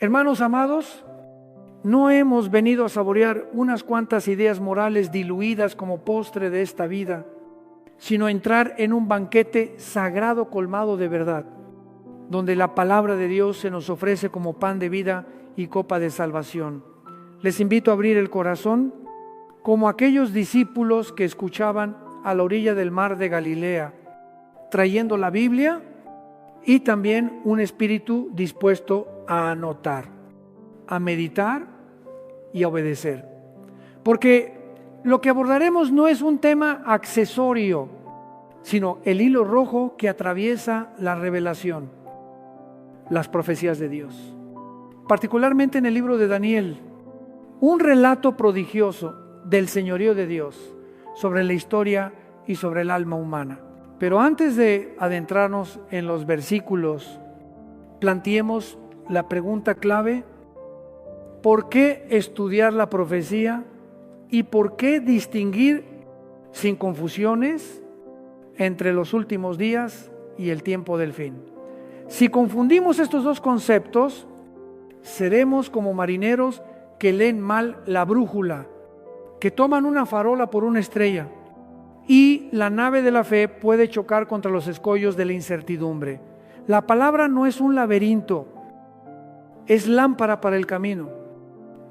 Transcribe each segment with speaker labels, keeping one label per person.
Speaker 1: Hermanos amados, no hemos venido a saborear unas cuantas ideas morales diluidas como postre de esta vida, sino a entrar en un banquete sagrado colmado de verdad, donde la palabra de Dios se nos ofrece como pan de vida y copa de salvación. Les invito a abrir el corazón como aquellos discípulos que escuchaban a la orilla del mar de Galilea, trayendo la Biblia y también un espíritu dispuesto a anotar, a meditar y a obedecer. Porque lo que abordaremos no es un tema accesorio, sino el hilo rojo que atraviesa la revelación, las profecías de Dios. Particularmente en el libro de Daniel, un relato prodigioso del señorío de Dios sobre la historia y sobre el alma humana. Pero antes de adentrarnos en los versículos, planteemos la pregunta clave: ¿por qué estudiar la profecía y por qué distinguir sin confusiones entre los últimos días y el tiempo del fin? Si confundimos estos dos conceptos, seremos como marineros que leen mal la brújula, que toman una farola por una estrella, y la nave de la fe puede chocar contra los escollos de la incertidumbre. La palabra no es un laberinto, es lámpara para el camino,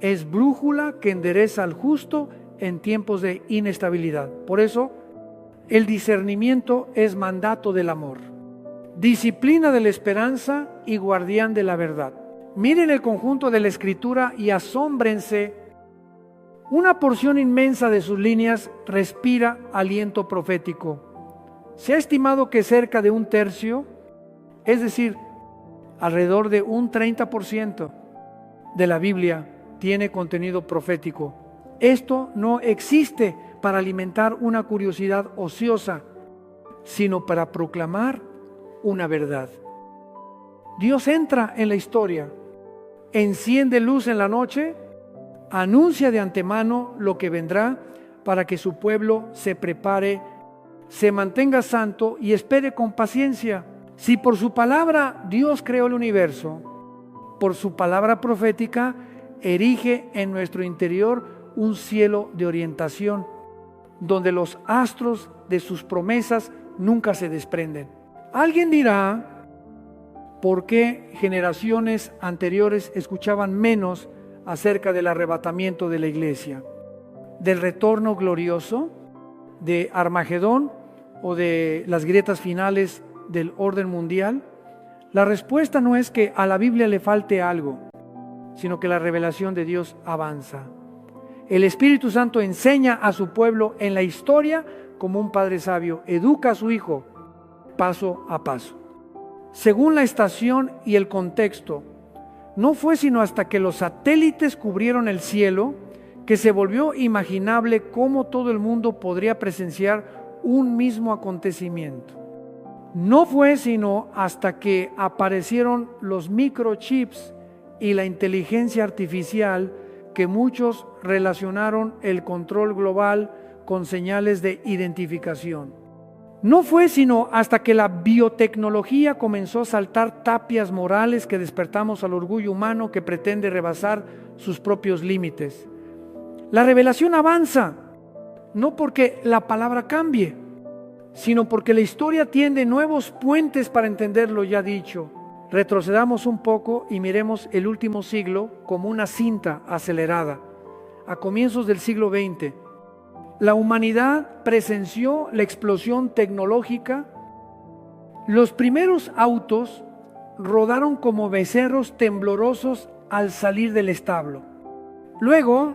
Speaker 1: es brújula que endereza al justo en tiempos de inestabilidad. Por eso, el discernimiento es mandato del amor, disciplina de la esperanza y guardián de la verdad. Miren el conjunto de la Escritura y asómbrense. Una porción inmensa de sus líneas respira aliento profético. Se ha estimado que cerca de un tercio, es decir, alrededor de un 30% de la Biblia tiene contenido profético. Esto no existe para alimentar una curiosidad ociosa, sino para proclamar una verdad. Dios entra en la historia, enciende luz en la noche, anuncia de antemano lo que vendrá para que su pueblo se prepare, se mantenga santo y espere con paciencia. Si por su palabra Dios creó el universo, por su palabra profética erige en nuestro interior un cielo de orientación, donde los astros de sus promesas nunca se desprenden. Alguien dirá: ¿por qué generaciones anteriores escuchaban menos acerca del arrebatamiento de la iglesia, del retorno glorioso, de Armagedón o de las grietas finales del orden mundial? La respuesta no es que a la Biblia le falte algo, sino que la revelación de Dios avanza. El Espíritu Santo enseña a su pueblo en la historia como un padre sabio, educa a su hijo paso a paso, según la estación y el contexto. No fue sino hasta que los satélites cubrieron el cielo que se volvió imaginable cómo todo el mundo podría presenciar un mismo acontecimiento. No fue sino hasta que aparecieron los microchips y la inteligencia artificial que muchos relacionaron el control global con señales de identificación. No fue sino hasta que la biotecnología comenzó a saltar tapias morales que despertamos al orgullo humano que pretende rebasar sus propios límites. La revelación avanza, no porque la palabra cambie, sino porque la historia tiende nuevos puentes para entender lo ya dicho. Retrocedamos un poco y miremos el último siglo como una cinta acelerada. A comienzos del siglo XX, la humanidad presenció la explosión tecnológica. Los primeros autos rodaron como becerros temblorosos al salir del establo. Luego,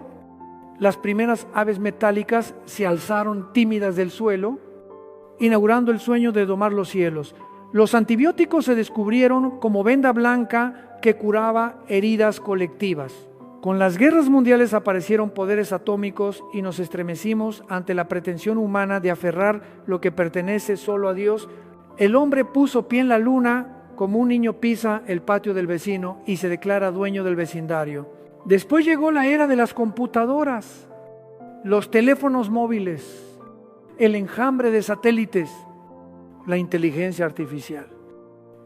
Speaker 1: las primeras aves metálicas se alzaron tímidas del suelo, inaugurando el sueño de domar los cielos. Los antibióticos se descubrieron como venda blanca que curaba heridas colectivas. Con las guerras mundiales aparecieron poderes atómicos y nos estremecimos ante la pretensión humana de aferrar lo que pertenece solo a Dios. El hombre puso pie en la luna como un niño pisa el patio del vecino y se declara dueño del vecindario. Después llegó la era de las computadoras, los teléfonos móviles, el enjambre de satélites, la inteligencia artificial,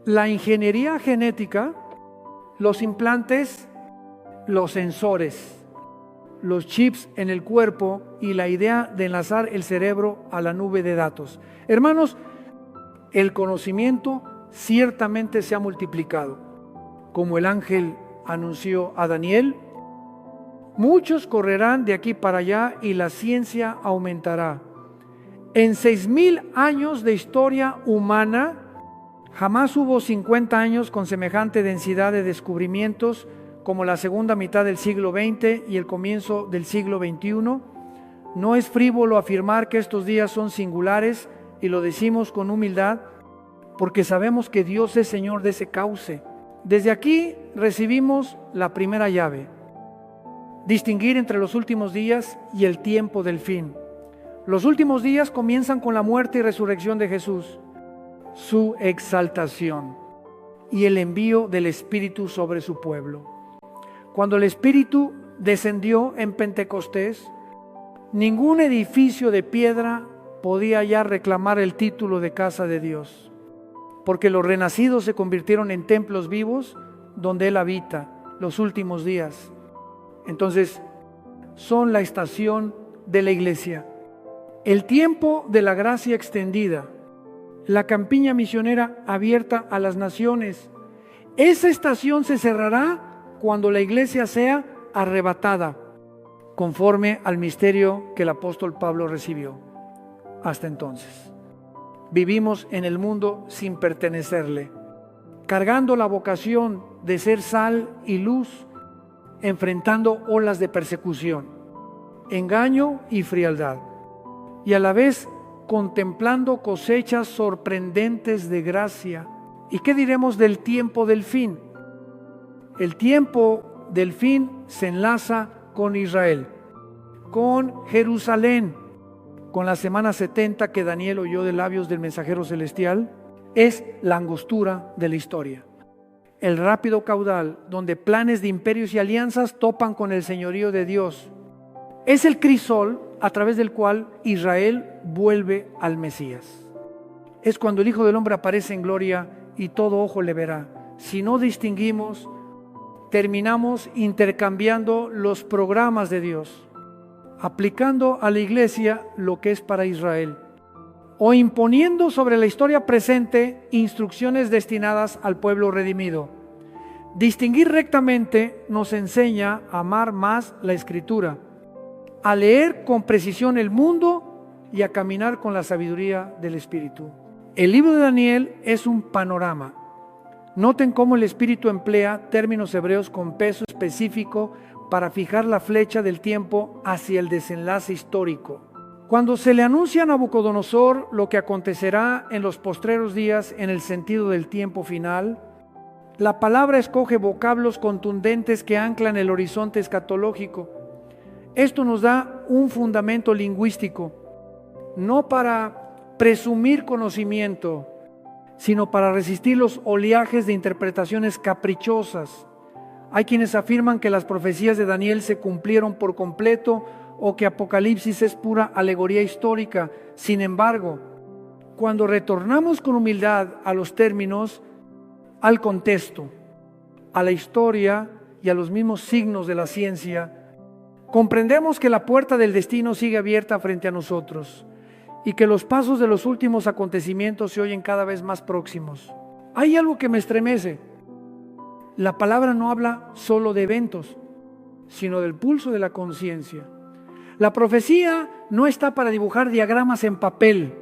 Speaker 1: la ingeniería genética, los implantes, los sensores, los chips en el cuerpo y la idea de enlazar el cerebro a la nube de datos. Hermanos, el conocimiento ciertamente se ha multiplicado. Como el ángel anunció a Daniel, muchos correrán de aquí para allá y la ciencia aumentará. En 6,000 años de historia humana, jamás hubo 50 años con semejante densidad de descubrimientos como la segunda mitad del siglo XX y el comienzo del siglo XXI. No es frívolo afirmar que estos días son singulares, y lo decimos con humildad porque sabemos que Dios es Señor de ese cauce. Desde aquí recibimos la primera llave: distinguir entre los últimos días y el tiempo del fin. Los últimos días comienzan con la muerte y resurrección de Jesús, su exaltación y el envío del Espíritu sobre su pueblo. Cuando el Espíritu descendió en Pentecostés, ningún edificio de piedra podía ya reclamar el título de casa de Dios, porque los renacidos se convirtieron en templos vivos donde Él habita los últimos días. Entonces, son la estación de la iglesia, el tiempo de la gracia extendida, la campiña misionera abierta a las naciones. Esa estación se cerrará cuando la iglesia sea arrebatada, conforme al misterio que el apóstol Pablo recibió. Hasta entonces, vivimos en el mundo sin pertenecerle, cargando la vocación de ser sal y luz, enfrentando olas de persecución, engaño y frialdad, y a la vez contemplando cosechas sorprendentes de gracia. ¿Y qué diremos del tiempo del fin? El tiempo del fin se enlaza con Israel, con Jerusalén, con la semana 70 que Daniel oyó de labios del mensajero celestial. Es la angostura de la historia, el rápido caudal donde planes de imperios y alianzas topan con el señorío de Dios. Es el crisol a través del cual Israel vuelve al Mesías. Es cuando el Hijo del Hombre aparece en gloria y todo ojo le verá. Si no distinguimos, terminamos intercambiando los programas de Dios, aplicando a la iglesia lo que es para Israel, o imponiendo sobre la historia presente instrucciones destinadas al pueblo redimido. Distinguir rectamente nos enseña a amar más la Escritura, a leer con precisión el mundo y a caminar con la sabiduría del Espíritu. El libro de Daniel es un panorama. Noten cómo el Espíritu emplea términos hebreos con peso específico para fijar la flecha del tiempo hacia el desenlace histórico. Cuando se le anuncia a Nabucodonosor lo que acontecerá en los postreros días en el sentido del tiempo final, la palabra escoge vocablos contundentes que anclan el horizonte escatológico. Esto nos da un fundamento lingüístico, no para presumir conocimiento, sino para resistir los oleajes de interpretaciones caprichosas. Hay quienes afirman que las profecías de Daniel se cumplieron por completo o que Apocalipsis es pura alegoría histórica. Sin embargo, cuando retornamos con humildad a los términos, al contexto, a la historia y a los mismos signos de la ciencia, comprendemos que la puerta del destino sigue abierta frente a nosotros y que los pasos de los últimos acontecimientos se oyen cada vez más próximos. Hay algo que me estremece. La palabra no habla solo de eventos, sino del pulso de la conciencia. La profecía no está para dibujar diagramas en papel,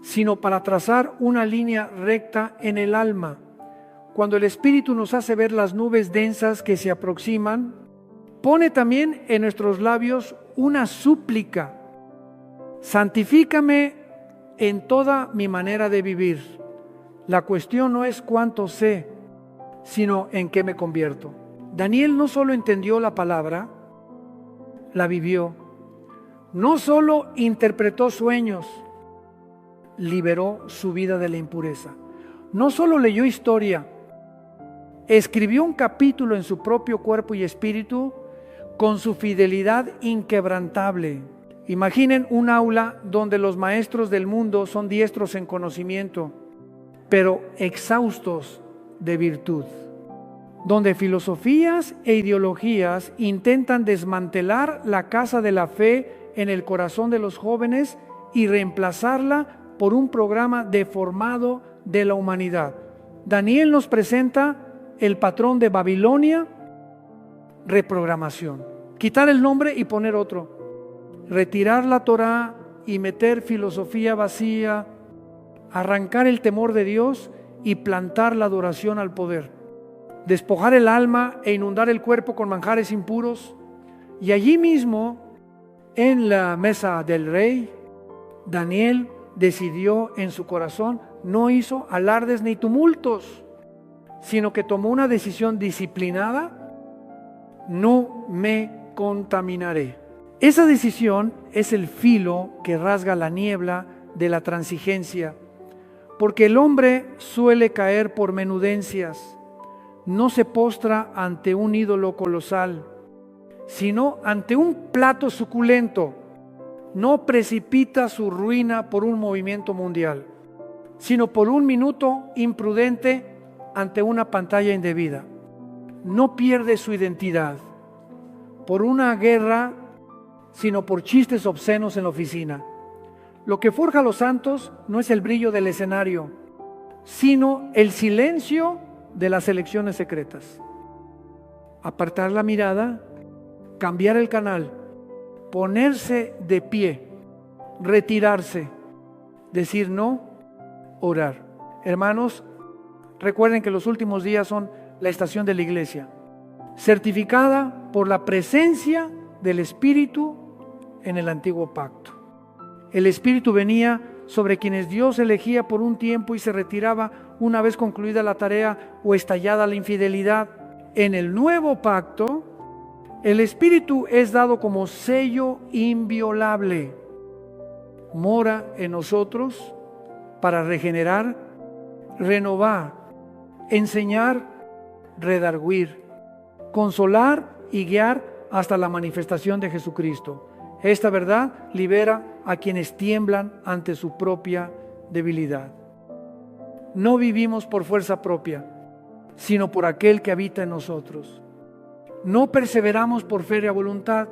Speaker 1: sino para trazar una línea recta en el alma. Cuando el Espíritu nos hace ver las nubes densas que se aproximan, pone también en nuestros labios una súplica: santifícame en toda mi manera de vivir. La cuestión no es cuánto sé, sino en qué me convierto. Daniel no solo entendió la palabra, la vivió. No solo interpretó sueños, liberó su vida de la impureza. No solo leyó historia, escribió un capítulo en su propio cuerpo y espíritu con su fidelidad inquebrantable. Imaginen un aula donde los maestros del mundo son diestros en conocimiento, pero exhaustos de virtud. donde filosofías e ideologías intentan desmantelar la casa de la fe en el corazón de los jóvenes y reemplazarla por un programa deformado de la humanidad. Daniel nos presenta el patrón de Babilonia: reprogramación, quitar el nombre y poner otro, retirar la Torá y meter filosofía vacía, arrancar el temor de Dios y plantar la adoración al poder, despojar el alma e inundar el cuerpo con manjares impuros. Y allí mismo, en la mesa del rey, Daniel decidió en su corazón, no hizo alardes ni tumultos, sino que tomó una decisión disciplinada: no me contaminaré. Esa decisión es el filo que rasga la niebla de la transigencia, porque el hombre suele caer por menudencias. No se postra ante un ídolo colosal, sino ante un plato suculento. No precipita su ruina por un movimiento mundial, sino por un minuto imprudente ante una pantalla indebida. No pierde su identidad por una guerra, sino por chistes obscenos en la oficina. Lo que forja a los santos no es el brillo del escenario, sino el silencio de las elecciones secretas. Apartar la mirada, cambiar el canal, ponerse de pie, retirarse, decir no, orar. Hermanos, recuerden que los últimos días son la estación de la iglesia, certificada por la presencia del Espíritu en el antiguo pacto. El Espíritu venía sobre quienes Dios elegía por un tiempo y se retiraba una vez concluida la tarea o estallada la infidelidad. En el nuevo pacto, el Espíritu es dado como sello inviolable. Mora en nosotros para regenerar, renovar, enseñar, redarguir, consolar y guiar hasta la manifestación de Jesucristo. Esta verdad libera a quienes tiemblan ante su propia debilidad. No vivimos por fuerza propia, sino por aquel que habita en nosotros. No perseveramos por fe y voluntad,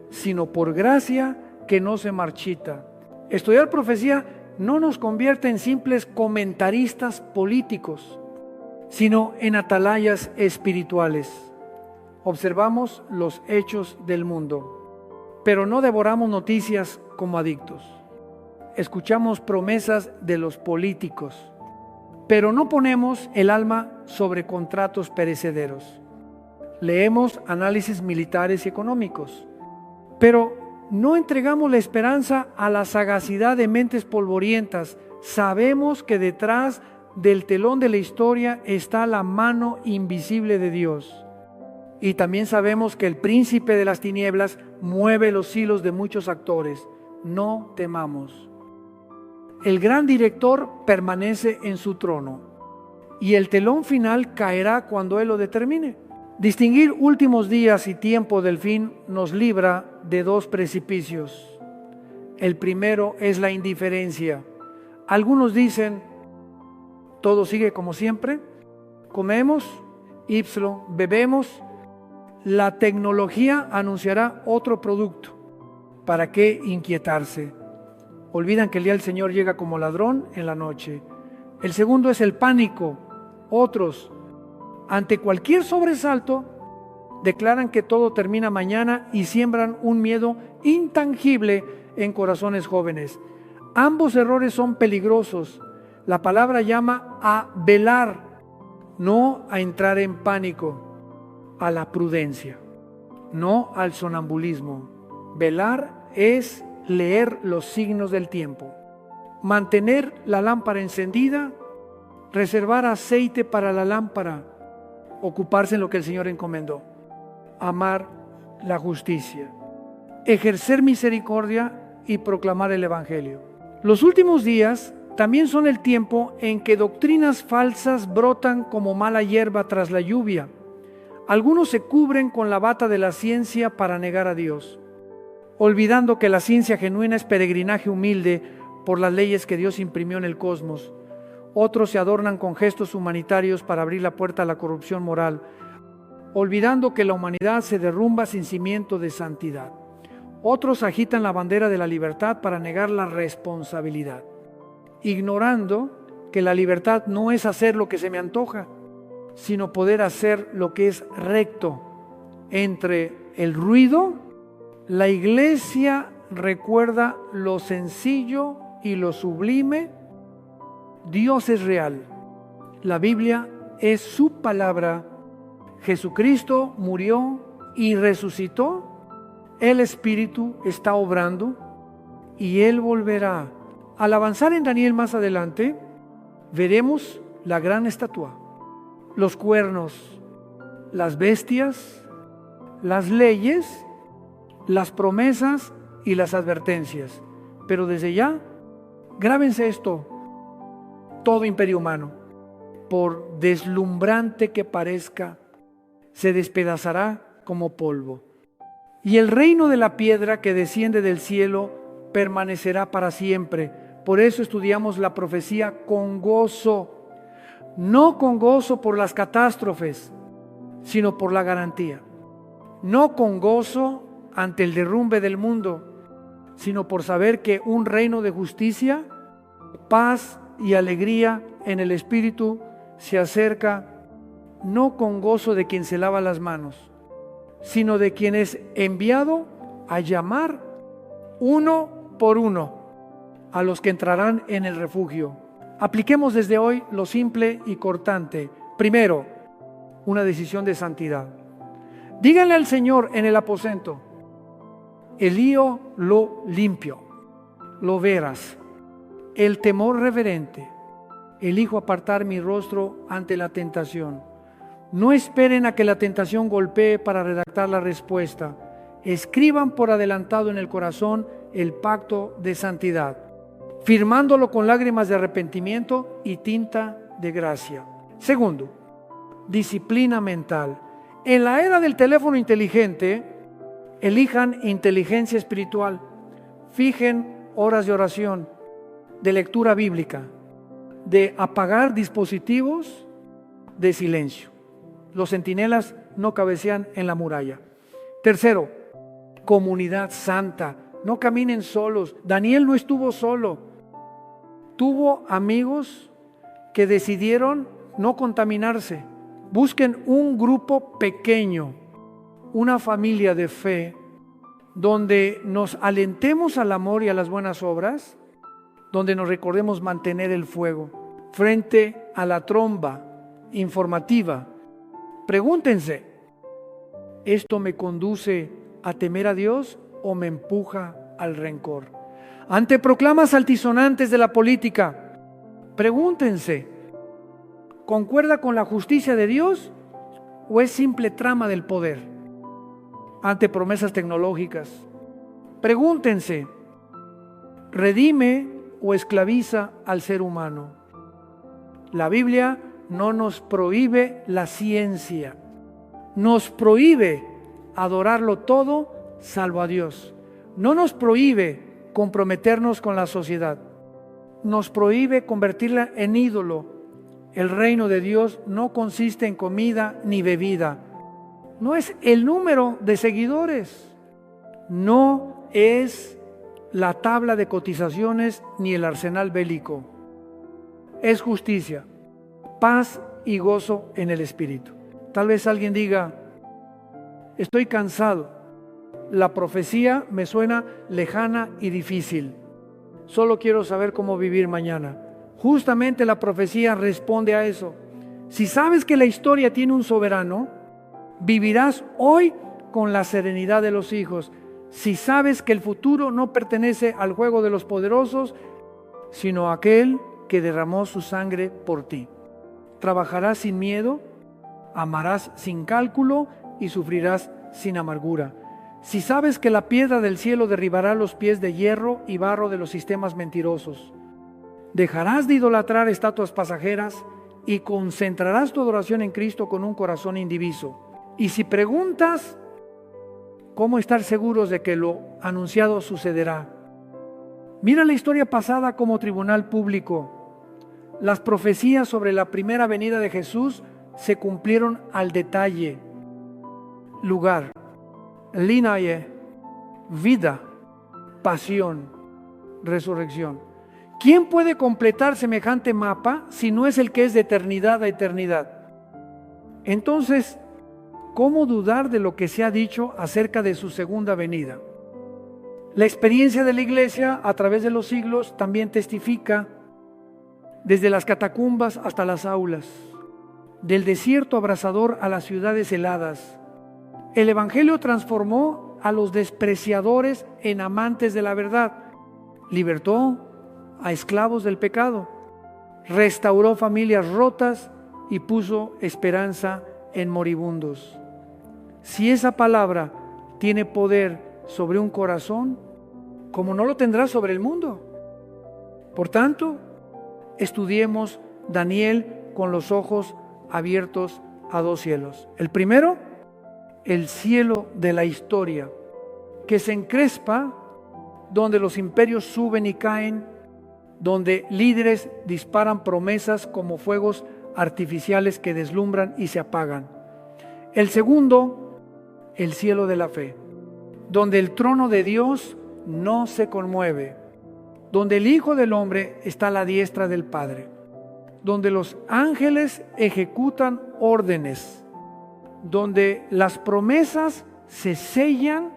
Speaker 1: sino por gracia que no se marchita. Estudiar profecía no nos convierte en simples comentaristas políticos, sino en atalayas espirituales. Observamos los hechos del mundo, pero no devoramos noticias como adictos. Escuchamos promesas de los políticos, pero no ponemos el alma sobre contratos perecederos. Leemos análisis militares y económicos, pero no entregamos la esperanza a la sagacidad de mentes polvorientas. Sabemos que detrás del telón de la historia está la mano invisible de Dios. Y también sabemos que el príncipe de las tinieblas mueve los hilos de muchos actores. No temamos. El gran director permanece en su trono y el telón final caerá cuando Él lo determine. Distinguir últimos días y tiempo del fin nos libra de dos precipicios. El primero es la indiferencia. Algunos dicen, todo sigue como siempre, comemos, bebemos, la tecnología anunciará otro producto. ¿Para qué inquietarse? Olvidan que el día del Señor llega como ladrón en la noche. El segundo es el pánico. Otros, ante cualquier sobresalto, declaran que todo termina mañana y siembran un miedo intangible en corazones jóvenes. Ambos errores son peligrosos. La palabra llama a velar, no a entrar en pánico, a la prudencia, no al sonambulismo. Velar es leer los signos del tiempo, mantener la lámpara encendida, reservar aceite para la lámpara, ocuparse en lo que el Señor encomendó, amar la justicia, ejercer misericordia y proclamar el Evangelio. Los últimos días también son el tiempo en que doctrinas falsas brotan como mala hierba tras la lluvia. Algunos se cubren con la bata de la ciencia para negar a Dios, olvidando que la ciencia genuina es peregrinaje humilde por las leyes que Dios imprimió en el cosmos. Otros se adornan con gestos humanitarios para abrir la puerta a la corrupción moral, olvidando que la humanidad se derrumba sin cimiento de santidad. Otros agitan la bandera de la libertad para negar la responsabilidad, ignorando que la libertad no es hacer lo que se me antoja, sino poder hacer lo que es recto. Entre el ruido, la iglesia recuerda lo sencillo y lo sublime. Dios es real. La Biblia es su palabra. Jesucristo murió y resucitó. El Espíritu está obrando y Él volverá. Al avanzar en Daniel más adelante, veremos la gran estatua, los cuernos, las bestias, las leyes, las promesas y las advertencias. Pero desde ya, grábense esto: todo imperio humano, por deslumbrante que parezca, se despedazará como polvo. Y el reino de la piedra que desciende del cielo permanecerá para siempre. Por eso estudiamos la profecía con gozo, no con gozo por las catástrofes, sino por la garantía. No con gozo ante el derrumbe del mundo, sino por saber que un reino de justicia, paz y alegría en el Espíritu se acerca, no con gozo de quien se lava las manos, sino de quien es enviado a llamar uno por uno a los que entrarán en el refugio. Apliquemos desde hoy lo simple y cortante. Primero, una decisión de santidad. Díganle al Señor en el aposento: elío lo limpio, lo veras. El temor reverente, elijo apartar mi rostro ante la tentación. No esperen a que la tentación golpee para redactar la respuesta. Escriban por adelantado en el corazón el pacto de santidad, firmándolo con lágrimas de arrepentimiento y tinta de gracia. Segundo, disciplina mental. En la era del teléfono inteligente, elijan inteligencia espiritual. Fijen horas de oración, de lectura bíblica, de apagar dispositivos de silencio. Los centinelas no cabecean en la muralla. Tercero, comunidad santa. No caminen solos. Daniel no estuvo solo. Tuvo amigos que decidieron no contaminarse. Busquen un grupo pequeño, una familia de fe, donde nos alentemos al amor y a las buenas obras, donde nos recordemos mantener el fuego frente a la tromba informativa. Pregúntense: ¿esto me conduce a temer a Dios o me empuja al rencor? Ante proclamas altisonantes de la política, pregúntense: ¿concuerda con la justicia de Dios o es simple trama del poder? Ante promesas tecnológicas, pregúntense: ¿redime o esclaviza al ser humano? La Biblia no nos prohíbe la ciencia, nos prohíbe adorarlo todo salvo a Dios. No nos prohíbe comprometernos con la sociedad, nos prohíbe convertirla en ídolo. El reino de Dios no consiste en comida ni bebida, no es el número de seguidores, no es la tabla de cotizaciones ni el arsenal bélico. Es justicia, paz y gozo en el Espíritu. Tal vez alguien diga: estoy cansado, la profecía me suena lejana y difícil, solo quiero saber cómo vivir mañana. Justamente la profecía responde a eso. Si sabes que la historia tiene un soberano, vivirás hoy con la serenidad de los hijos. Si sabes que el futuro no pertenece al juego de los poderosos, sino a aquel que derramó su sangre por ti. Trabajarás sin miedo, amarás sin cálculo y sufrirás sin amargura. Si sabes que la piedra del cielo derribará los pies de hierro y barro de los sistemas mentirosos, dejarás de idolatrar estatuas pasajeras y concentrarás tu adoración en Cristo con un corazón indiviso. Y si preguntas cómo estar seguros de que lo anunciado sucederá, mira la historia pasada como tribunal público. las profecías sobre la primera venida de Jesús se cumplieron al detalle. Lugar, linaje, vida, pasión, resurrección. ¿Quién puede completar semejante mapa si no es el que es de eternidad a eternidad? Entonces, ¿cómo dudar de lo que se ha dicho acerca de su segunda venida? La experiencia de la iglesia a través de los siglos también testifica, desde las catacumbas hasta las aulas, del desierto abrasador a las ciudades heladas. El evangelio transformó a los despreciadores en amantes de la verdad, libertó a esclavos del pecado, restauró familias rotas y puso esperanza en moribundos. Si esa palabra tiene poder sobre un corazón, como no lo tendrá sobre el mundo. Por tanto, estudiemos Daniel con los ojos abiertos a dos cielos. El primero, el cielo de la historia, que se encrespa, donde los imperios suben y caen, donde líderes disparan promesas como fuegos artificiales que deslumbran y se apagan. El segundo, el cielo de la fe, donde el trono de Dios no se conmueve, donde el Hijo del Hombre está a la diestra del Padre, donde los ángeles ejecutan órdenes, donde las promesas se sellan,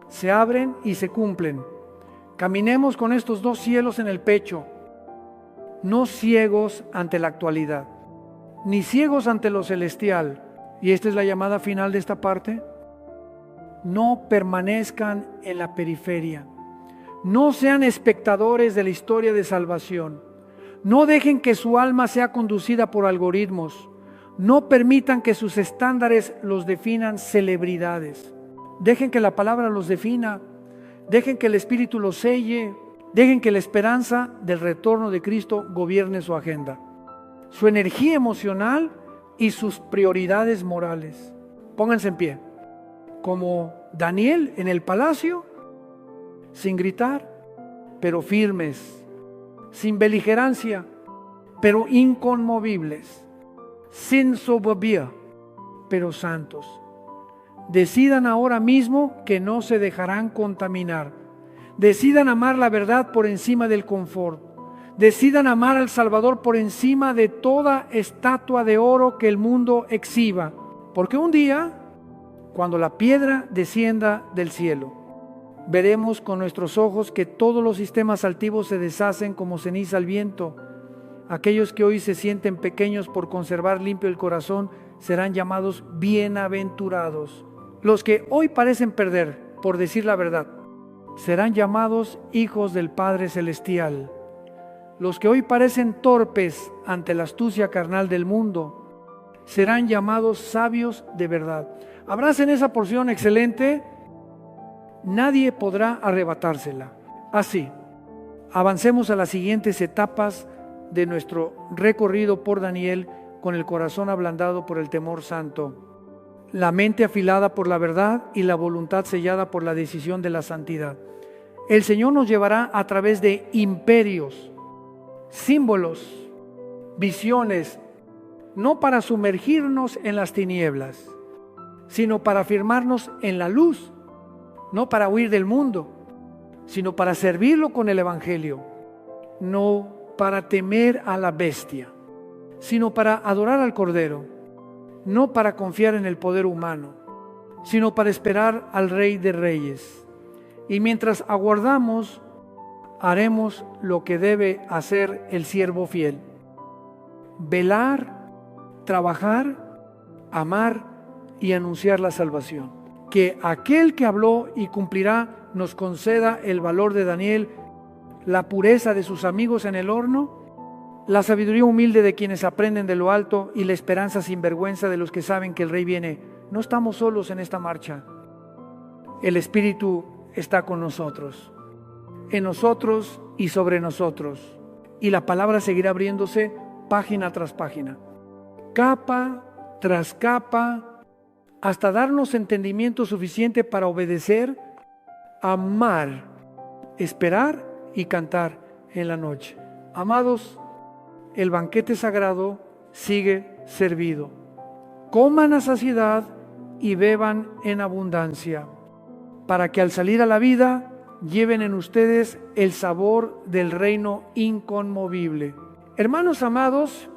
Speaker 1: se abren y se cumplen. Caminemos con estos dos cielos en el pecho, no ciegos ante la actualidad, ni ciegos ante lo celestial. Y esta es la llamada final de esta parte. No permanezcan en la periferia. No sean espectadores de la historia de salvación. No dejen que su alma sea conducida por algoritmos. No permitan que sus estándares los definan celebridades. Dejen que la palabra los defina. Dejen que el Espíritu los selle. Dejen que la esperanza del retorno de Cristo gobierne su agenda, su energía emocional y sus prioridades morales. Pónganse en pie, como Daniel en el palacio, sin gritar, pero firmes, sin beligerancia, pero inconmovibles, sin soberbia, pero santos. Decidan ahora mismo que no se dejarán contaminar. Decidan amar la verdad por encima del confort. Decidan amar al Salvador por encima de toda estatua de oro que el mundo exhiba. Porque un día, cuando la piedra descienda del cielo, veremos con nuestros ojos que todos los sistemas altivos se deshacen como ceniza al viento. Aquellos que hoy se sienten pequeños por conservar limpio el corazón serán llamados bienaventurados. Los que hoy parecen perder por decir la verdad serán llamados hijos del Padre Celestial. Los que hoy parecen torpes ante la astucia carnal del mundo serán llamados sabios de verdad. Abracen esa porción excelente, nadie podrá arrebatársela. Así, avancemos a las siguientes etapas de nuestro recorrido por Daniel con el corazón ablandado por el temor santo, la mente afilada por la verdad y la voluntad sellada por la decisión de la santidad. El Señor nos llevará a través de imperios, símbolos, visiones, no para sumergirnos en las tinieblas, sino para afirmarnos en la luz, no para huir del mundo, sino para servirlo con el Evangelio, no para temer a la bestia, sino para adorar al Cordero, no para confiar en el poder humano, sino para esperar al Rey de Reyes. Y mientras aguardamos, haremos lo que debe hacer el siervo fiel: velar, trabajar, amar y anunciar la salvación. Que aquel que habló y cumplirá nos conceda el valor de Daniel, la pureza de sus amigos en el horno, la sabiduría humilde de quienes aprenden de lo alto y la esperanza sin vergüenza de los que saben que el Rey viene. No estamos solos en esta marcha. El Espíritu está con nosotros, en nosotros y sobre nosotros. Y la palabra seguirá abriéndose página tras página, capa tras capa, hasta darnos entendimiento suficiente para obedecer, amar, esperar y cantar en la noche. Amados, el banquete sagrado sigue servido. Coman a saciedad y beban en abundancia, para que al salir a la vida lleven en ustedes el sabor del reino inconmovible. Hermanos amados,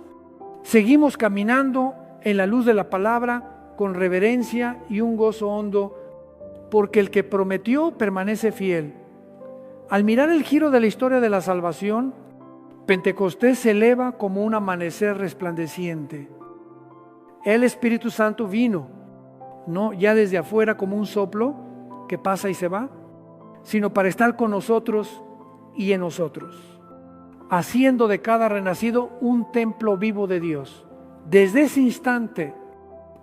Speaker 1: seguimos caminando en la luz de la palabra con reverencia y un gozo hondo, porque el que prometió permanece fiel. Al mirar el giro de la historia de la salvación, Pentecostés se eleva como un amanecer resplandeciente. El Espíritu Santo vino, no ya desde afuera como un soplo que pasa y se va, sino para estar con nosotros y en nosotros, haciendo de cada renacido un templo vivo de Dios. Desde ese instante,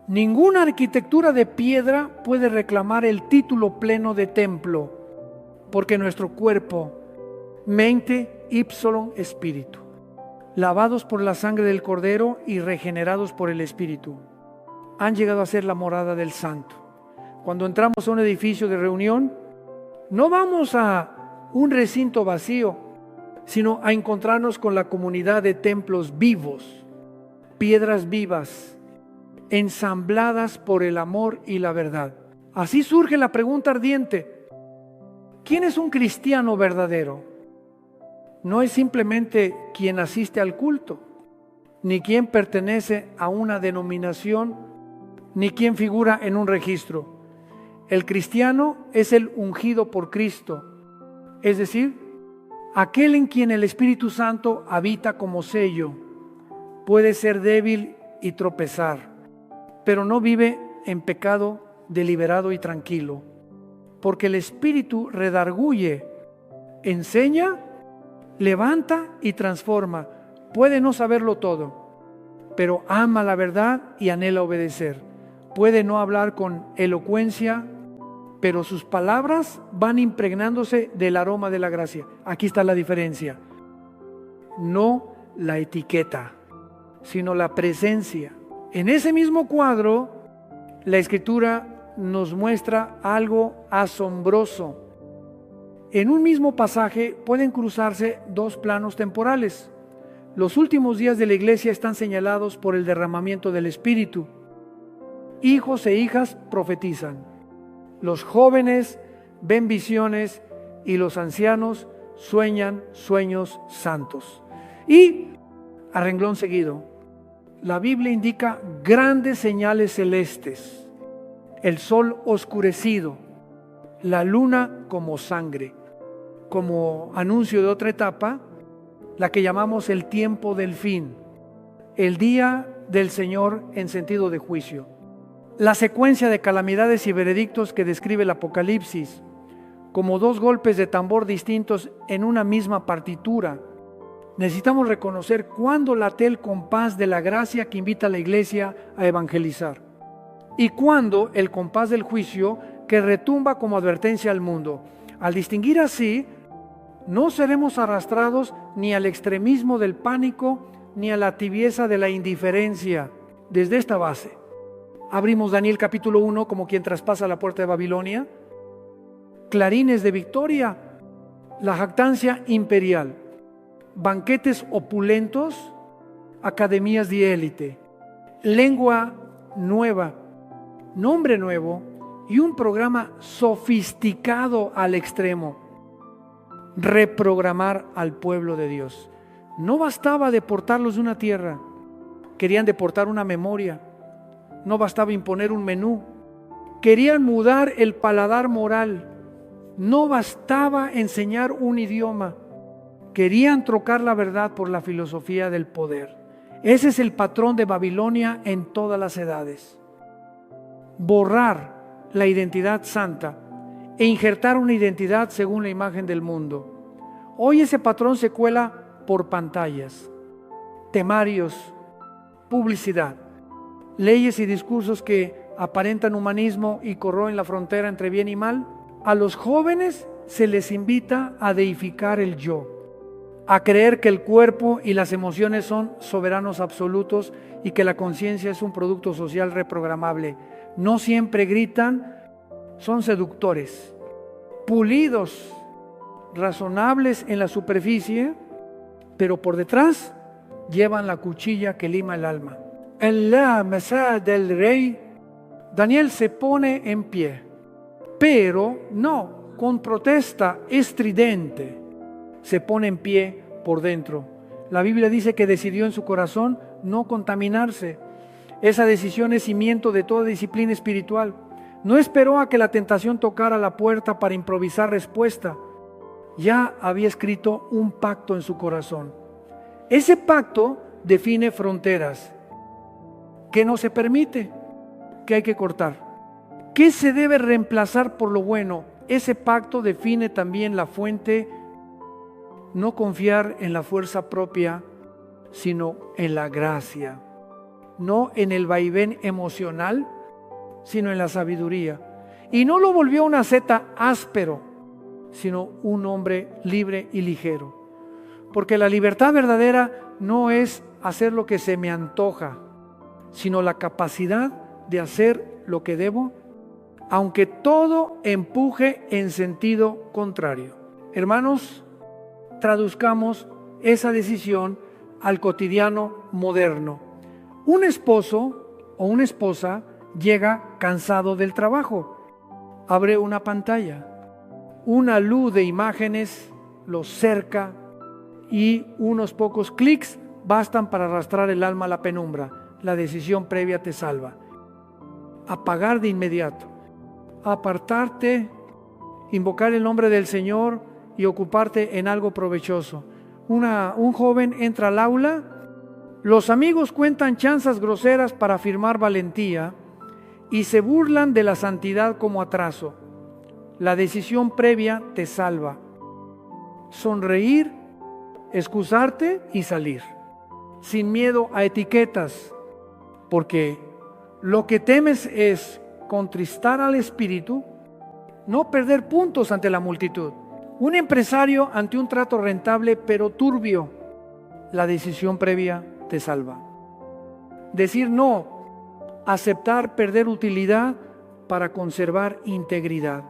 Speaker 1: ninguna arquitectura de piedra puede reclamar el título pleno de templo, porque nuestro cuerpo, mente, ipsilon, espíritu, lavados por la sangre del Cordero y regenerados por el Espíritu, han llegado a ser la morada del Santo. Cuando entramos a un edificio de reunión, no vamos a un recinto vacío, sino a encontrarnos con la comunidad de templos vivos, piedras vivas, ensambladas por el amor y la verdad. Así surge la pregunta ardiente: ¿quién es un cristiano verdadero? No es simplemente quien asiste al culto, ni quien pertenece a una denominación, ni quien figura en un registro. El cristiano es el ungido por Cristo, es decir, aquel en quien el Espíritu Santo habita como sello. Puede ser débil y tropezar, pero no vive en pecado deliberado y tranquilo, porque el Espíritu redarguye, enseña, levanta y transforma. Puede no saberlo todo, pero ama la verdad y anhela obedecer. Puede no hablar con elocuencia, pero sus palabras van impregnándose del aroma de la gracia. Aquí está la diferencia. No la etiqueta, sino la presencia. En ese mismo cuadro, la Escritura nos muestra algo asombroso. En un mismo pasaje pueden cruzarse dos planos temporales. Los últimos días de la iglesia están señalados por el derramamiento del Espíritu. Hijos e hijas profetizan. Los jóvenes ven visiones y los ancianos sueñan sueños santos. Y, a renglón seguido, la Biblia indica grandes señales celestes: el sol oscurecido, la luna como sangre, como anuncio de otra etapa, la que llamamos el tiempo del fin, el día del Señor en sentido de juicio. La secuencia de calamidades y veredictos que describe el Apocalipsis, como dos golpes de tambor distintos en una misma partitura. Necesitamos reconocer cuándo late el compás de la gracia que invita a la iglesia a evangelizar, y cuándo el compás del juicio que retumba como advertencia al mundo. Al distinguir así, no seremos arrastrados ni al extremismo del pánico ni a la tibieza de la indiferencia. Desde esta base, abrimos Daniel capítulo 1 como quien traspasa la puerta de Babilonia. Clarines de victoria, la jactancia imperial, banquetes opulentos, academias de élite, lengua nueva, nombre nuevo y un programa sofisticado al extremo: reprogramar al pueblo de Dios. No bastaba deportarlos de una tierra, querían deportar una memoria. No bastaba imponer un menú, querían mudar el paladar moral. No bastaba enseñar un idioma, querían trocar la verdad por la filosofía del poder. Ese es el patrón de Babilonia en todas las edades: borrar la identidad santa e injertar una identidad según la imagen del mundo. Hoy ese patrón se cuela por pantallas, temarios, publicidad, leyes y discursos que aparentan humanismo y corroen la frontera entre bien y mal. A los jóvenes se les invita a deificar el yo, a creer que el cuerpo y las emociones son soberanos absolutos y que la conciencia es un producto social reprogramable. No siempre gritan, son seductores, pulidos, razonables en la superficie, pero por detrás llevan la cuchilla que lima el alma. En la mesa del rey, Daniel se pone en pie, pero no con protesta estridente, se pone en pie por dentro. La Biblia dice que decidió en su corazón no contaminarse. Esa decisión es cimiento de toda disciplina espiritual. No esperó a que la tentación tocara la puerta para improvisar respuesta. Ya había escrito un pacto en su corazón. Ese pacto define fronteras. ¿Qué no se permite? ¿Qué hay que cortar? ¿Qué se debe reemplazar por lo bueno? Ese pacto define también la fuente. No confiar en la fuerza propia, sino en la gracia. No en el vaivén emocional, sino en la sabiduría. Y no lo volvió una asceta áspero, sino un hombre libre y ligero. Porque la libertad verdadera no es hacer lo que se me antoja, sino la capacidad de hacer lo que debo, aunque todo empuje en sentido contrario. Hermanos, traduzcamos esa decisión al cotidiano moderno. Un esposo o una esposa llega cansado del trabajo, abre una pantalla, una luz de imágenes lo cerca y unos pocos clics bastan para arrastrar el alma a la penumbra. La decisión previa te salva. Apagar de inmediato, apartarte, invocar el nombre del Señor y ocuparte en algo provechoso. Un joven entra al aula, los amigos cuentan chanzas groseras para afirmar valentía y se burlan de la santidad como atraso. La decisión previa te salva. Sonreír, excusarte y salir, sin miedo a etiquetas, porque lo que temes es contristar al espíritu, no perder puntos ante la multitud. Un empresario ante un trato rentable pero turbio, la decisión previa te salva. Decir no, aceptar perder utilidad para conservar integridad,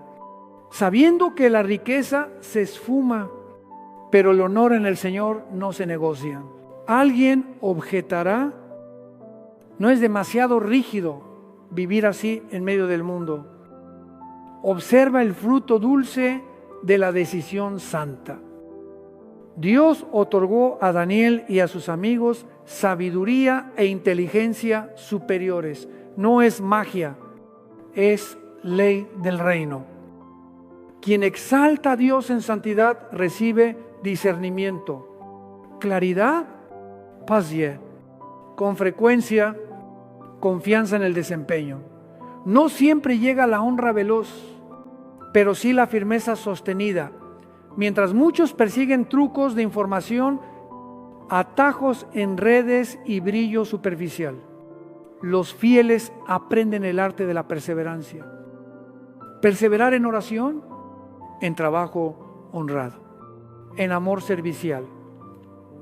Speaker 1: sabiendo que la riqueza se esfuma, pero el honor en el Señor no se negocia. Alguien objetará, no es demasiado rígido vivir así en medio del mundo. Observa el fruto dulce de la decisión santa. Dios otorgó a Daniel y a sus amigos sabiduría e inteligencia superiores. No es magia, es ley del reino. Quien exalta a Dios en santidad recibe discernimiento, claridad, paz, con frecuencia, confianza en el desempeño. No siempre llega la honra veloz, pero sí la firmeza sostenida. Mientras muchos persiguen trucos de información, atajos en redes y brillo superficial, los fieles aprenden el arte de la perseverancia. Perseverar en oración, en trabajo honrado, en amor servicial.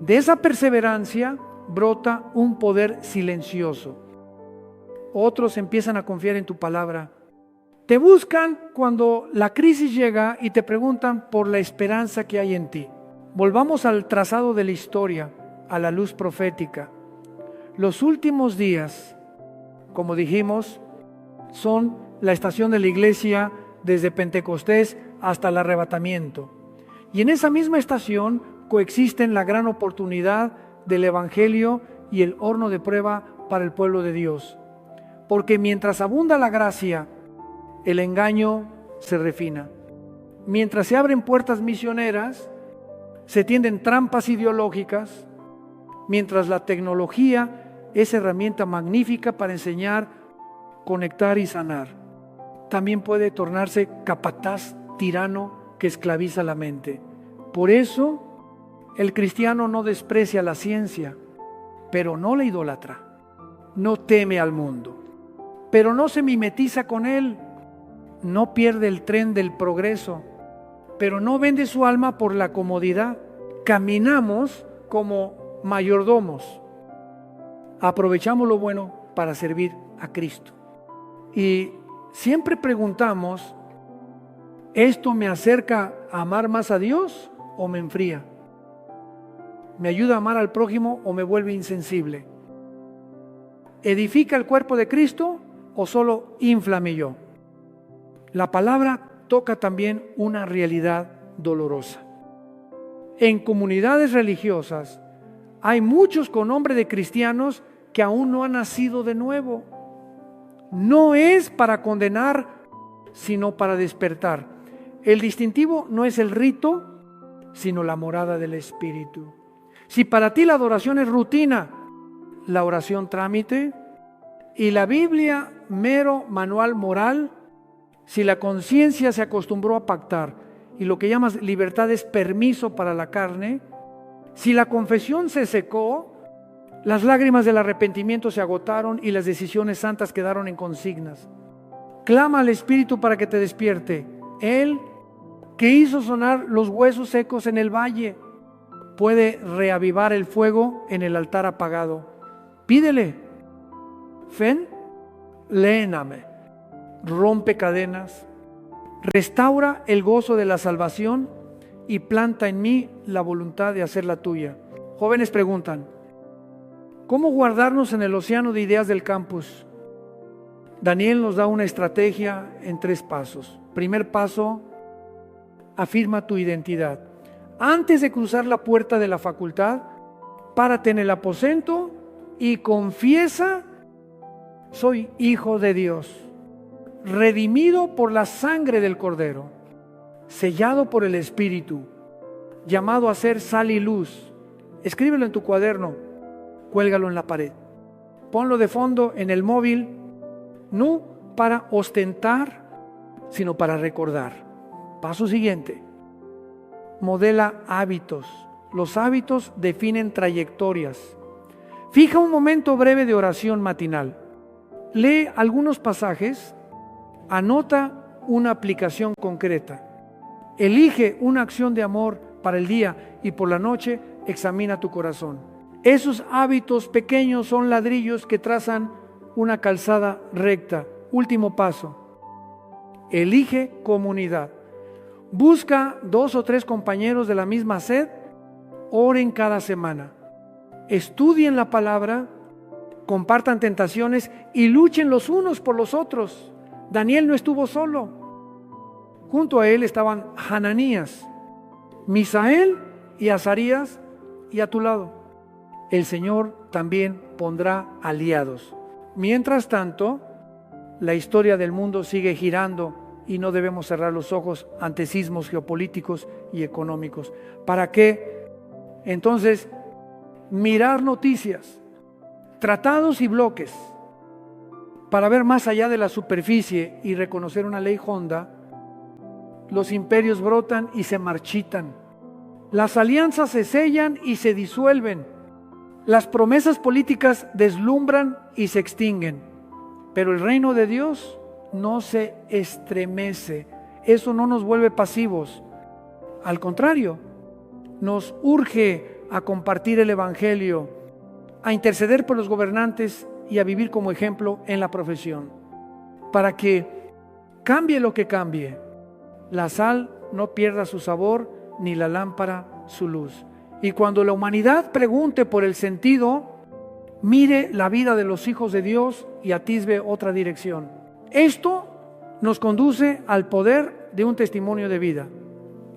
Speaker 1: De esa perseverancia brota un poder silencioso. Otros empiezan a confiar en tu palabra. Te buscan cuando la crisis llega y te preguntan por la esperanza que hay en ti. Volvamos al trazado de la historia, a la luz profética. Los últimos días, como dijimos, son la estación de la iglesia desde Pentecostés hasta el arrebatamiento. Y en esa misma estación coexisten la gran oportunidad del Evangelio y el horno de prueba para el pueblo de Dios. Porque mientras abunda la gracia, el engaño se refina. Mientras se abren puertas misioneras, se tienden trampas ideológicas. Mientras la tecnología es herramienta magnífica para enseñar, conectar y sanar, también puede tornarse capataz tirano que esclaviza la mente. Por eso, el cristiano no desprecia la ciencia, pero no la idolatra. No teme al mundo, pero no se mimetiza con él. No pierde el tren del progreso, pero no vende su alma por la comodidad. Caminamos como mayordomos. Aprovechamos lo bueno para servir a Cristo. Y siempre preguntamos, ¿esto me acerca a amar más a Dios o me enfría? ¿Me ayuda a amar al prójimo o me vuelve insensible? ¿Edifica el cuerpo de Cristo o solo infla mi yo? La palabra toca también una realidad dolorosa. En comunidades religiosas hay muchos con nombre de cristianos que aún no han nacido de nuevo. No es para condenar, sino para despertar. El distintivo no es el rito, sino la morada del Espíritu. Si para ti la adoración es rutina, la oración trámite y la Biblia mero manual moral, si la conciencia se acostumbró a pactar y lo que llamas libertad es permiso para la carne, si la confesión se secó, las lágrimas del arrepentimiento se agotaron y las decisiones santas quedaron en consignas. Clama al Espíritu para que te despierte. Él que hizo sonar los huesos secos en el valle, puede reavivar el fuego en el altar apagado. Pídele. Fen, léname. Rompe cadenas, restaura el gozo de la salvación y planta en mí la voluntad de hacer la tuya. Jóvenes preguntan, ¿cómo guardarnos en el océano de ideas del campus? Daniel nos da una estrategia en 3 pasos. Primer paso, afirma tu identidad. Antes de cruzar la puerta de la facultad, párate en el aposento y confiesa: soy hijo de Dios, redimido por la sangre del Cordero, sellado por el Espíritu, llamado a ser sal y luz. Escríbelo en tu cuaderno, cuélgalo en la pared, ponlo de fondo en el móvil, no para ostentar, sino para recordar. Paso siguiente, modela hábitos. Los hábitos definen trayectorias. Fija un momento breve de oración matinal. Lee algunos pasajes, anota una aplicación concreta. Elige una acción de amor para el día y por la noche examina tu corazón. Esos hábitos pequeños son ladrillos que trazan una calzada recta. Último paso, elige comunidad. Busca 2 o 3 compañeros de la misma sed, oren cada semana, estudien la palabra, compartan tentaciones y luchen los unos por los otros. Daniel no estuvo solo. Junto a él estaban Hananías, Misael y Azarías, y a tu lado el Señor también pondrá aliados. Mientras tanto, la historia del mundo sigue girando y no debemos cerrar los ojos ante sismos geopolíticos y económicos. ¿Para qué? Entonces, mirar noticias, tratados y bloques, para ver más allá de la superficie y reconocer una ley honda. Los imperios brotan y se marchitan. Las alianzas se sellan y se disuelven. Las promesas políticas deslumbran y se extinguen. Pero el reino de Dios no se estremece. Eso no nos vuelve pasivos. Al contrario, nos urge a compartir el Evangelio, a interceder por los gobernantes y a vivir como ejemplo en la profesión. Para que cambie lo que cambie, la sal no pierda su sabor ni la lámpara su luz. Y cuando la humanidad pregunte por el sentido, mire la vida de los hijos de Dios y atisbe otra dirección. Esto nos conduce al poder de un testimonio de vida.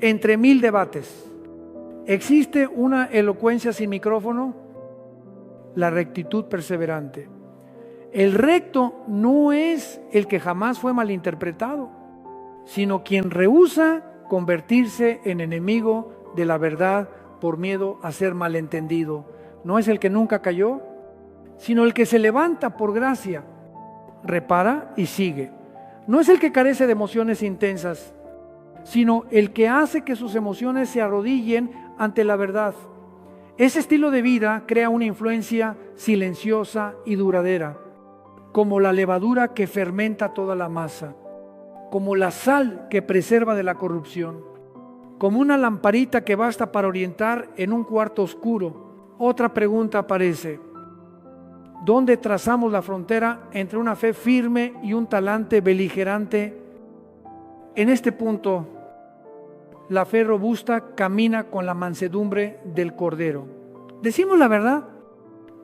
Speaker 1: Entre 1000 debates, ¿existe una elocuencia sin micrófono? La rectitud perseverante. El recto no es el que jamás fue malinterpretado, sino quien rehúsa convertirse en enemigo de la verdad por miedo a ser malentendido. No es el que nunca cayó, sino el que se levanta por gracia, repara y sigue. No es el que carece de emociones intensas, sino el que hace que sus emociones se arrodillen ante la verdad. Ese estilo de vida crea una influencia silenciosa y duradera, como la levadura que fermenta toda la masa, como la sal que preserva de la corrupción, como una lamparita que basta para orientar en un cuarto oscuro. Otra pregunta aparece: ¿dónde trazamos la frontera entre una fe firme y un talante beligerante? En este punto, la fe robusta camina con la mansedumbre del Cordero. Decimos la verdad,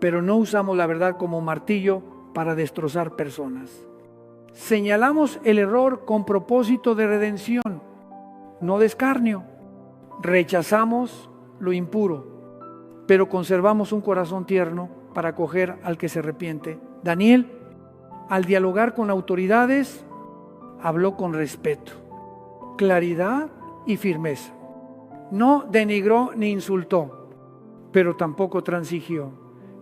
Speaker 1: pero no usamos la verdad como martillo para destrozar personas. Señalamos el error con propósito de redención, no de escarnio. Rechazamos lo impuro, pero conservamos un corazón tierno para acoger al que se arrepiente. Daniel, al dialogar con autoridades, habló con respeto, claridad y firmeza. No denigró ni insultó, pero tampoco transigió.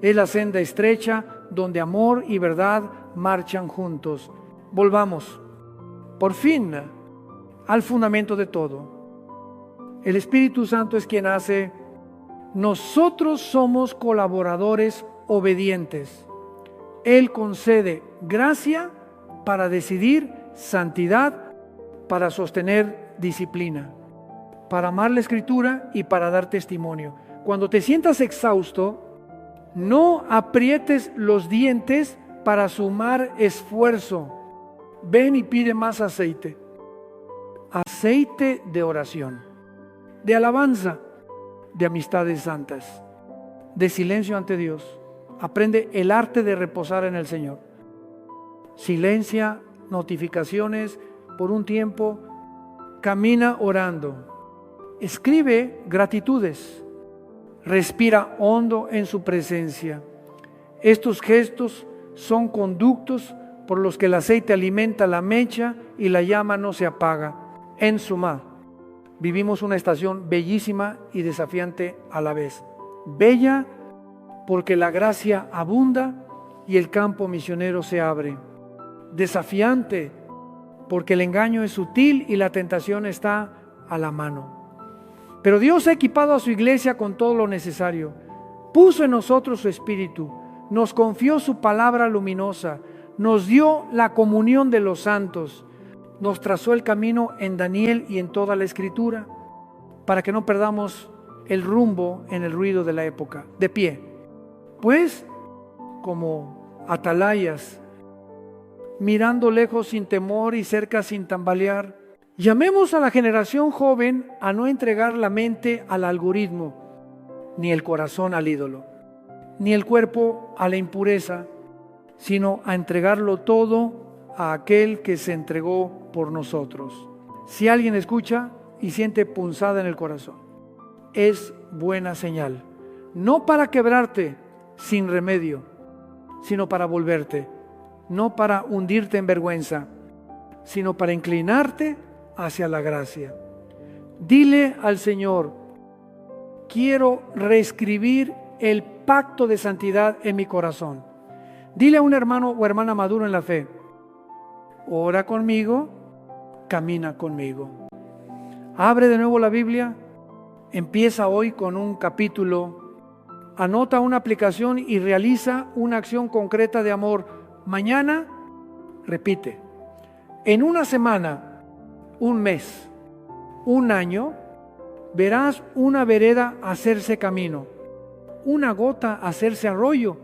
Speaker 1: Es la senda estrecha donde amor y verdad marchan juntos. Volvamos, por fin, al fundamento de todo. El Espíritu Santo es quien hace. Nosotros somos colaboradores obedientes. Él concede gracia para decidir, santidad para sostener disciplina, para amar la Escritura y para dar testimonio. Cuando te sientas exhausto, no aprietes los dientes para sumar esfuerzo. Ven y pide más aceite. Aceite de oración, de alabanza, de amistades santas, de silencio ante Dios. Aprende el arte de reposar en el Señor. Silencia notificaciones por un tiempo. Camina orando. Escribe gratitudes. Respira hondo en su presencia. Estos gestos son conductos por los que el aceite alimenta la mecha y la llama no se apaga. En suma, vivimos una estación bellísima y desafiante a la vez. Bella porque la gracia abunda y el campo misionero se abre. Desafiante porque el engaño es sutil y la tentación está a la mano. Pero Dios ha equipado a su iglesia con todo lo necesario. Puso en nosotros su espíritu, nos confió su palabra luminosa, nos dio la comunión de los santos, nos trazó el camino en Daniel y en toda la Escritura, para que no perdamos el rumbo en el ruido de la época. De pie, pues, como atalayas, mirando lejos sin temor y cerca sin tambalear, llamemos a la generación joven a no entregar la mente al algoritmo, ni el corazón al ídolo, ni el cuerpo a la impureza, sino a entregarlo todo a aquel que se entregó por nosotros. Si alguien escucha y siente punzada en el corazón, es buena señal, no para quebrarte sin remedio, sino para volverte, no para hundirte en vergüenza, sino para inclinarte hacia la gracia. Dile al Señor: quiero reescribir el pacto de santidad en mi corazón. Dile a un hermano o hermana maduro en la fe: ora conmigo, camina conmigo. Abre de nuevo la Biblia, empieza hoy con un capítulo, anota una aplicación y realiza una acción concreta de amor. Mañana, repite. En una semana, un mes, un año, verás una vereda hacerse camino, una gota hacerse arroyo,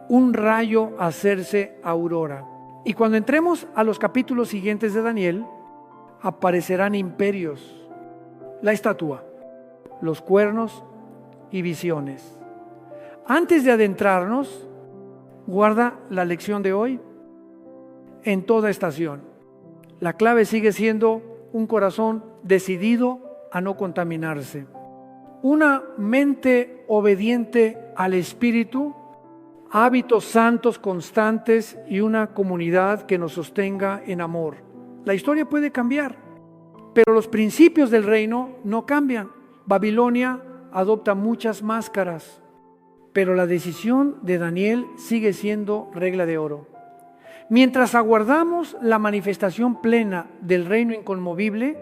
Speaker 1: un rayo hacerse aurora. Y cuando entremos a los capítulos siguientes de Daniel, aparecerán imperios, la estatua, los cuernos y visiones. Antes de adentrarnos, guarda la lección de hoy en toda estación. La clave sigue siendo un corazón decidido a no contaminarse, una mente obediente al Espíritu, hábitos santos constantes y una comunidad que nos sostenga en amor. La historia puede cambiar, pero los principios del reino no cambian. Babilonia adopta muchas máscaras, pero la decisión de Daniel sigue siendo regla de oro. Mientras aguardamos la manifestación plena del reino inconmovible,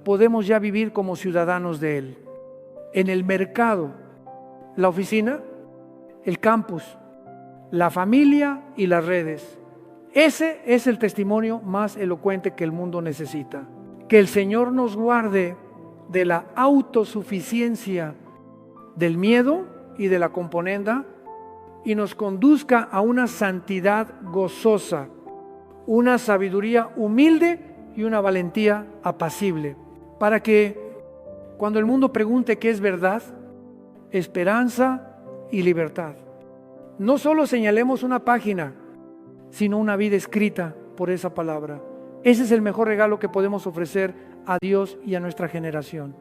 Speaker 1: podemos ya vivir como ciudadanos de él. En el mercado, la oficina, el campus, la familia y las redes. Ese es el testimonio más elocuente que el mundo necesita. Que el Señor nos guarde de la autosuficiencia, del miedo y de la componenda, y nos conduzca a una santidad gozosa, una sabiduría humilde y una valentía apacible, para que cuando el mundo pregunte qué es verdad, esperanza y libertad. No solo señalemos una página, sino una vida escrita por esa palabra. Ese es el mejor regalo que podemos ofrecer a Dios y a nuestra generación.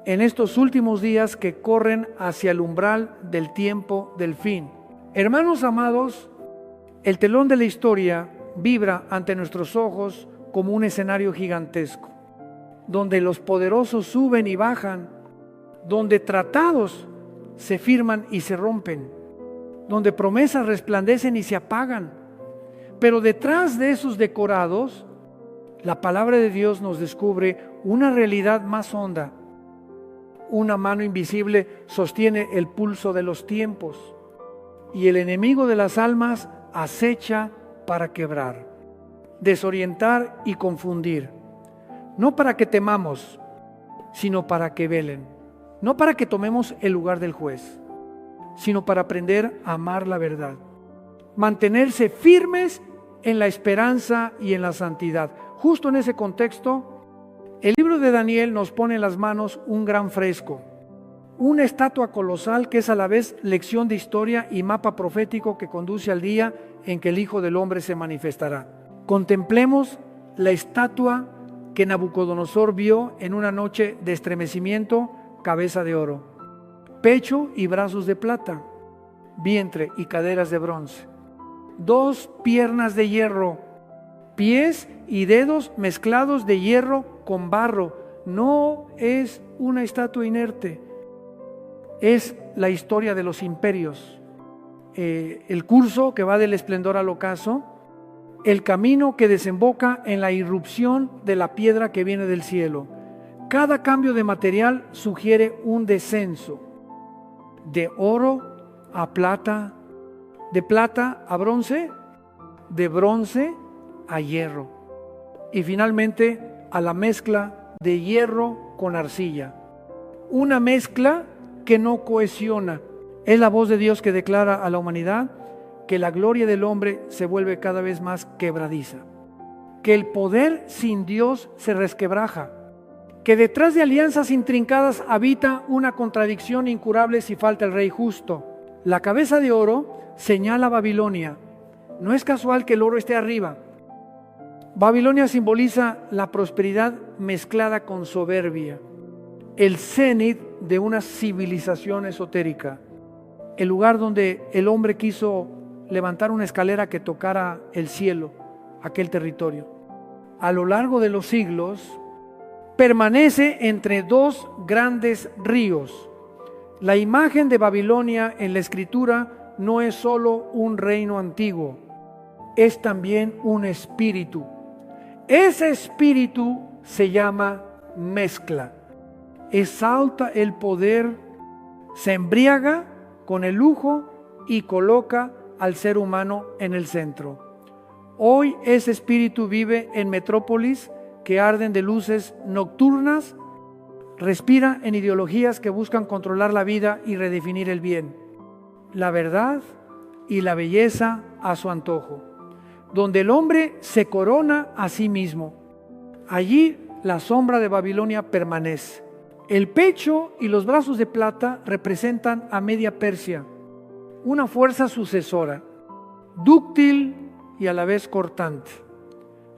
Speaker 1: En estos últimos días que corren hacia el umbral del tiempo del fin. Hermanos amados, el telón de la historia vibra ante nuestros ojos como un escenario gigantesco, donde los poderosos suben y bajan, donde tratados se firman y se rompen, donde promesas resplandecen y se apagan. Pero detrás de esos decorados, la palabra de Dios nos descubre una realidad más honda. Una mano invisible sostiene el pulso de los tiempos y el enemigo de las almas acecha para quebrar, desorientar y confundir. No para que temamos, sino para que velen. No para que tomemos el lugar del juez, sino para aprender a amar la verdad. Mantenerse firmes en la esperanza y en la santidad. Justo en ese contexto, el libro de Daniel nos pone en las manos un gran fresco, una estatua colosal que es a la vez lección de historia y mapa profético que conduce al día en que el Hijo del Hombre se manifestará. Contemplemos la estatua que Nabucodonosor vio en una noche de estremecimiento: cabeza de oro, pecho y brazos de plata, vientre y caderas de bronce, 2 piernas de hierro, pies y dedos mezclados de hierro con barro. No es una estatua inerte, es la historia de los imperios, el curso que va del esplendor al ocaso, el camino que desemboca en la irrupción de la piedra que viene del cielo. Cada cambio de material sugiere un descenso, de oro a plata, de plata a bronce, de bronce a hierro y finalmente a la mezcla de hierro con arcilla. Una mezcla que no cohesiona. Es la voz de Dios que declara a la humanidad que la gloria del hombre se vuelve cada vez más quebradiza, que el poder sin Dios se resquebraja, que detrás de alianzas intrincadas habita una contradicción incurable si falta el rey justo. La cabeza de oro señala a Babilonia. No es casual que el oro esté arriba. Babilonia simboliza la prosperidad mezclada con soberbia, el cenit de una civilización esotérica, el lugar donde el hombre quiso levantar una escalera que tocara el cielo, aquel territorio. A lo largo de los siglos, permanece entre 2 grandes ríos. La imagen de Babilonia en la Escritura no es solo un reino antiguo, es también un espíritu. Ese espíritu se llama mezcla. Exalta el poder, se embriaga con el lujo y coloca al ser humano en el centro. Hoy ese espíritu vive en metrópolis que arden de luces nocturnas, respira en ideologías que buscan controlar la vida y redefinir el bien, la verdad y la belleza a su antojo, donde el hombre se corona a sí mismo. Allí la sombra de Babilonia permanece. El pecho y los brazos de plata representan a Media Persia, una fuerza sucesora, dúctil y a la vez cortante.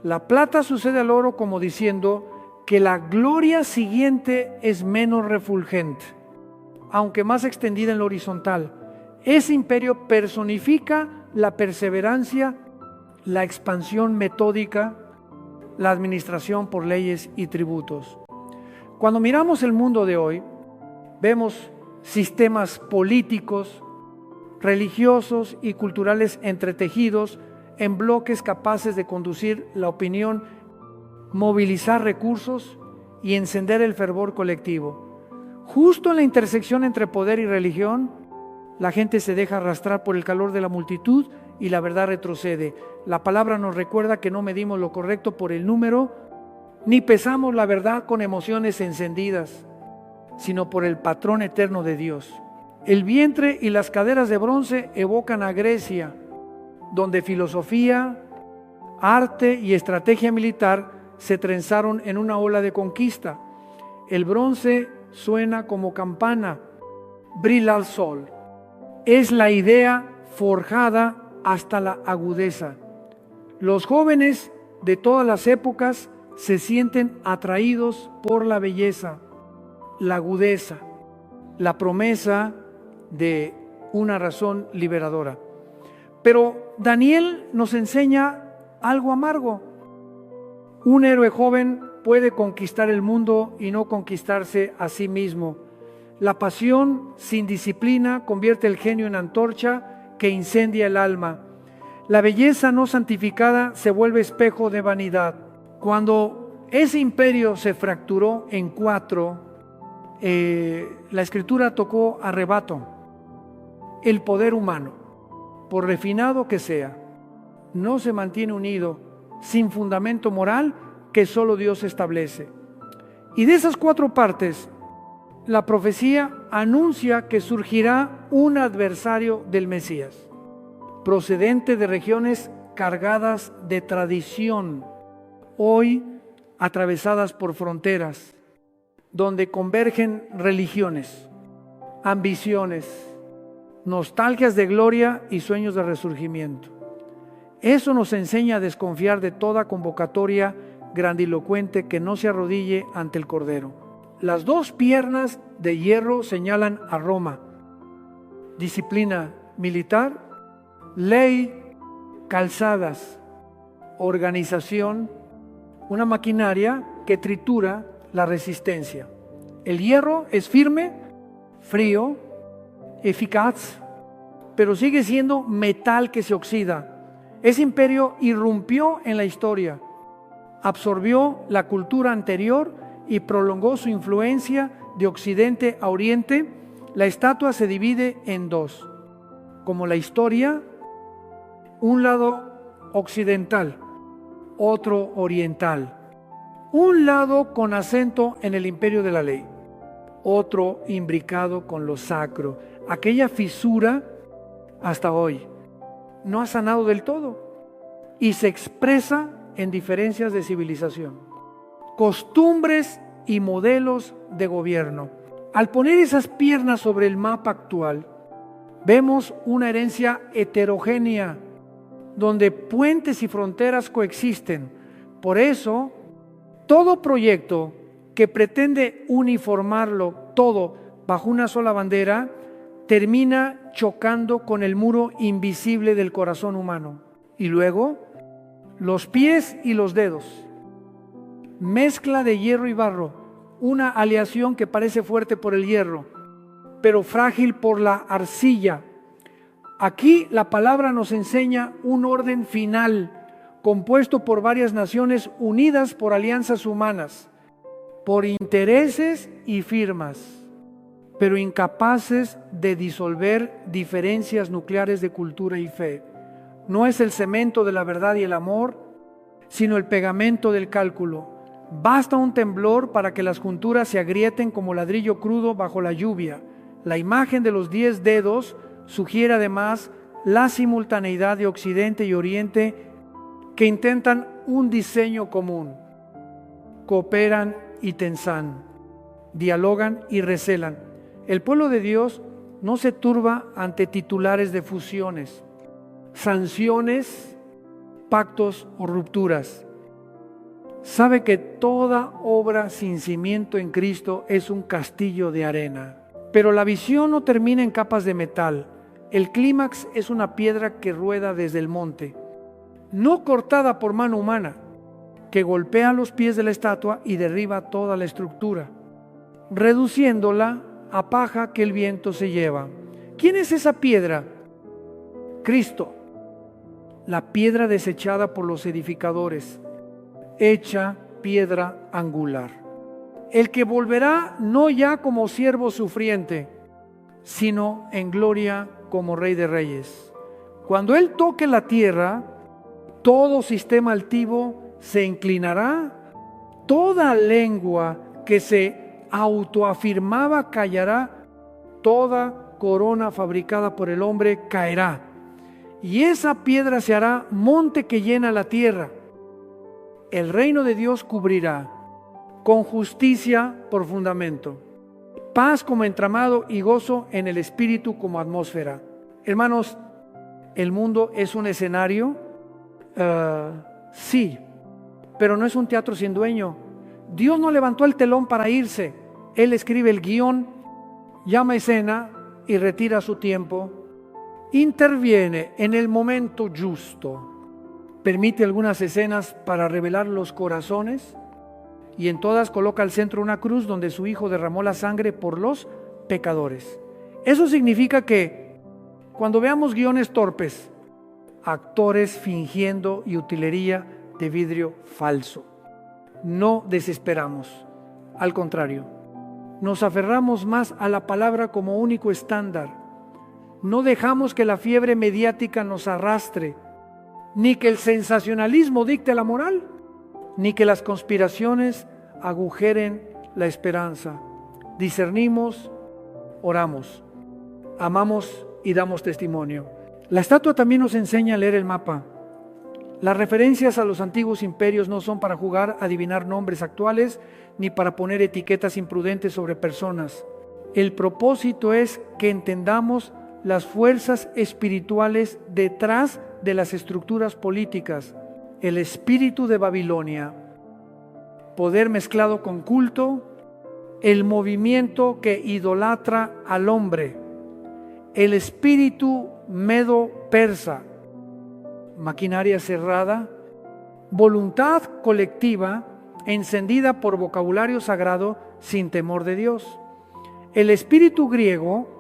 Speaker 1: La plata sucede al oro como diciendo que la gloria siguiente es menos refulgente, aunque más extendida en lo horizontal. Ese imperio personifica la perseverancia, la expansión metódica, la administración por leyes y tributos. Cuando miramos el mundo de hoy, vemos sistemas políticos, religiosos y culturales entretejidos en bloques capaces de conducir la opinión, movilizar recursos y encender el fervor colectivo. Justo en la intersección entre poder y religión, la gente se deja arrastrar por el calor de la multitud y la verdad retrocede. La palabra nos recuerda que no medimos lo correcto por el número, ni pesamos la verdad con emociones encendidas, sino por el patrón eterno de Dios. El vientre y las caderas de bronce evocan a Grecia, donde filosofía, arte y estrategia militar se trenzaron en una ola de conquista. El bronce suena como campana, brilla al sol. es la idea forjada hasta la agudeza. Los jóvenes de todas las épocas se sienten atraídos por la belleza, la agudeza, la promesa de una razón liberadora. Pero Daniel nos enseña algo amargo. Un héroe joven puede conquistar el mundo y no conquistarse a sí mismo. La pasión sin disciplina convierte el genio en antorcha que incendia el alma. La belleza no santificada se vuelve espejo de vanidad. Cuando ese imperio se fracturó en 4, la Escritura tocó a rebato. El poder humano, por refinado que sea, no se mantiene unido sin fundamento moral que solo Dios establece. Y de esas 4 partes, la profecía anuncia que surgirá un adversario del Mesías, procedente de regiones cargadas de tradición, hoy atravesadas por fronteras, donde convergen religiones, ambiciones, nostalgias de gloria y sueños de resurgimiento. Eso nos enseña a desconfiar de toda convocatoria grandilocuente que no se arrodille ante el Cordero. Las 2 piernas de hierro señalan a Roma: disciplina militar, ley, calzadas, organización, una maquinaria que tritura la resistencia. El hierro es firme, frío, eficaz, pero sigue siendo metal que se oxida. Ese imperio irrumpió en la historia, absorbió la cultura anterior y prolongó su influencia de occidente a oriente. La estatua se divide en 2, como la historia, un lado occidental, otro oriental, un lado con acento en el imperio de la ley, otro imbricado con lo sacro. Aquella fisura hasta hoy no ha sanado del todo y se expresa en diferencias de civilización, costumbres y modelos de gobierno. Al poner esas piernas sobre el mapa actual, vemos una herencia heterogénea donde puentes y fronteras coexisten. Por eso, todo proyecto que pretende uniformarlo todo bajo una sola bandera termina chocando con el muro invisible del corazón humano. Y luego, los pies y los dedos, mezcla de hierro y barro, una aleación que parece fuerte por el hierro, pero frágil por la arcilla. Aquí la palabra nos enseña un orden final, compuesto por varias naciones unidas por alianzas humanas, por intereses y firmas, pero incapaces de disolver diferencias nucleares de cultura y fe. No es el cemento de la verdad y el amor, sino el pegamento del cálculo. Basta un temblor para que las junturas se agrieten como ladrillo crudo bajo la lluvia. La imagen de los 10 dedos sugiere además la simultaneidad de Occidente y Oriente que intentan un diseño común. Cooperan y tensan, dialogan y recelan. El pueblo de Dios no se turba ante titulares de fusiones, sanciones, pactos o rupturas. Sabe que toda obra sin cimiento en Cristo es un castillo de arena. Pero la visión no termina en capas de metal. El clímax es una piedra que rueda desde el monte, no cortada por mano humana, que golpea los pies de la estatua y derriba toda la estructura, reduciéndola a paja que el viento se lleva. ¿Quién es esa piedra? Cristo, la piedra desechada por los edificadores, hecha piedra angular. El que volverá no ya como siervo sufriente, sino en gloria como Rey de Reyes. Cuando Él toque la tierra, todo sistema altivo se inclinará, toda lengua que se autoafirmaba callará, toda corona fabricada por el hombre caerá, y esa piedra se hará monte que llena la tierra. El reino de Dios cubrirá, con justicia por fundamento, paz como entramado y gozo en el espíritu como atmósfera. Hermanos, el mundo es un escenario, sí, pero no es un teatro sin dueño. Dios no levantó el telón para irse. Él escribe el guión, llama escena y retira su tiempo. Interviene en el momento justo. Permite algunas escenas para revelar los corazones y en todas coloca al centro una cruz donde su Hijo derramó la sangre por los pecadores. Eso significa que cuando veamos guiones torpes, actores fingiendo y utilería de vidrio falso, no desesperamos. Al contrario, nos aferramos más a la palabra como único estándar. No dejamos que la fiebre mediática nos arrastre, ni que el sensacionalismo dicte la moral, ni que las conspiraciones agujeren la esperanza. Discernimos, oramos, amamos y damos testimonio. La estatua también nos enseña a leer el mapa. Las referencias a los antiguos imperios no son para jugar a adivinar nombres actuales, ni para poner etiquetas imprudentes sobre personas. El propósito es que entendamos las fuerzas espirituales detrás de las estructuras políticas, el espíritu de Babilonia, poder mezclado con culto, el movimiento que idolatra al hombre, el espíritu medo-persa, maquinaria cerrada, voluntad colectiva encendida por vocabulario sagrado sin temor de Dios, el espíritu griego,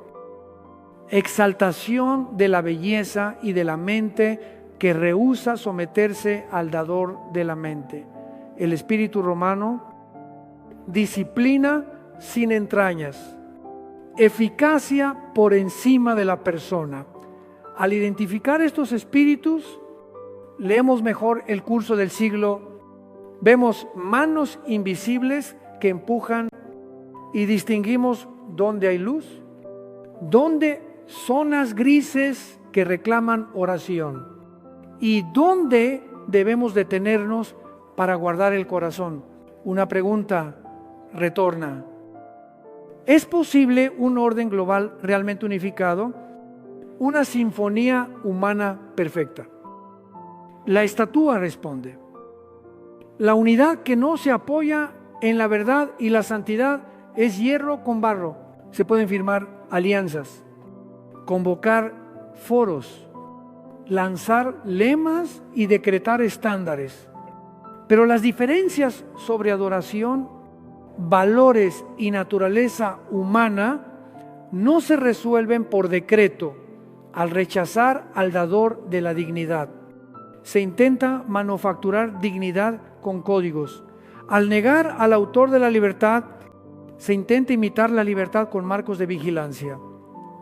Speaker 1: exaltación de la belleza y de la mente que rehúsa someterse al dador de la mente. El espíritu romano, disciplina sin entrañas, eficacia por encima de la persona. Al identificar estos espíritus, leemos mejor el curso del siglo, vemos manos invisibles que empujan y distinguimos dónde hay luz, dónde zonas grises que reclaman oración y dónde debemos detenernos para guardar el corazón. Una pregunta retorna: ¿es posible un orden global realmente unificado? Una sinfonía humana perfecta. La estatua responde: la unidad que no se apoya en la verdad y la santidad es hierro con barro. Se pueden firmar alianzas, convocar foros, lanzar lemas y decretar estándares. Pero las diferencias sobre adoración, valores y naturaleza humana no se resuelven por decreto al rechazar al dador de la dignidad. Se intenta manufacturar dignidad con códigos. Al negar al autor de la libertad, se intenta imitar la libertad con marcos de vigilancia.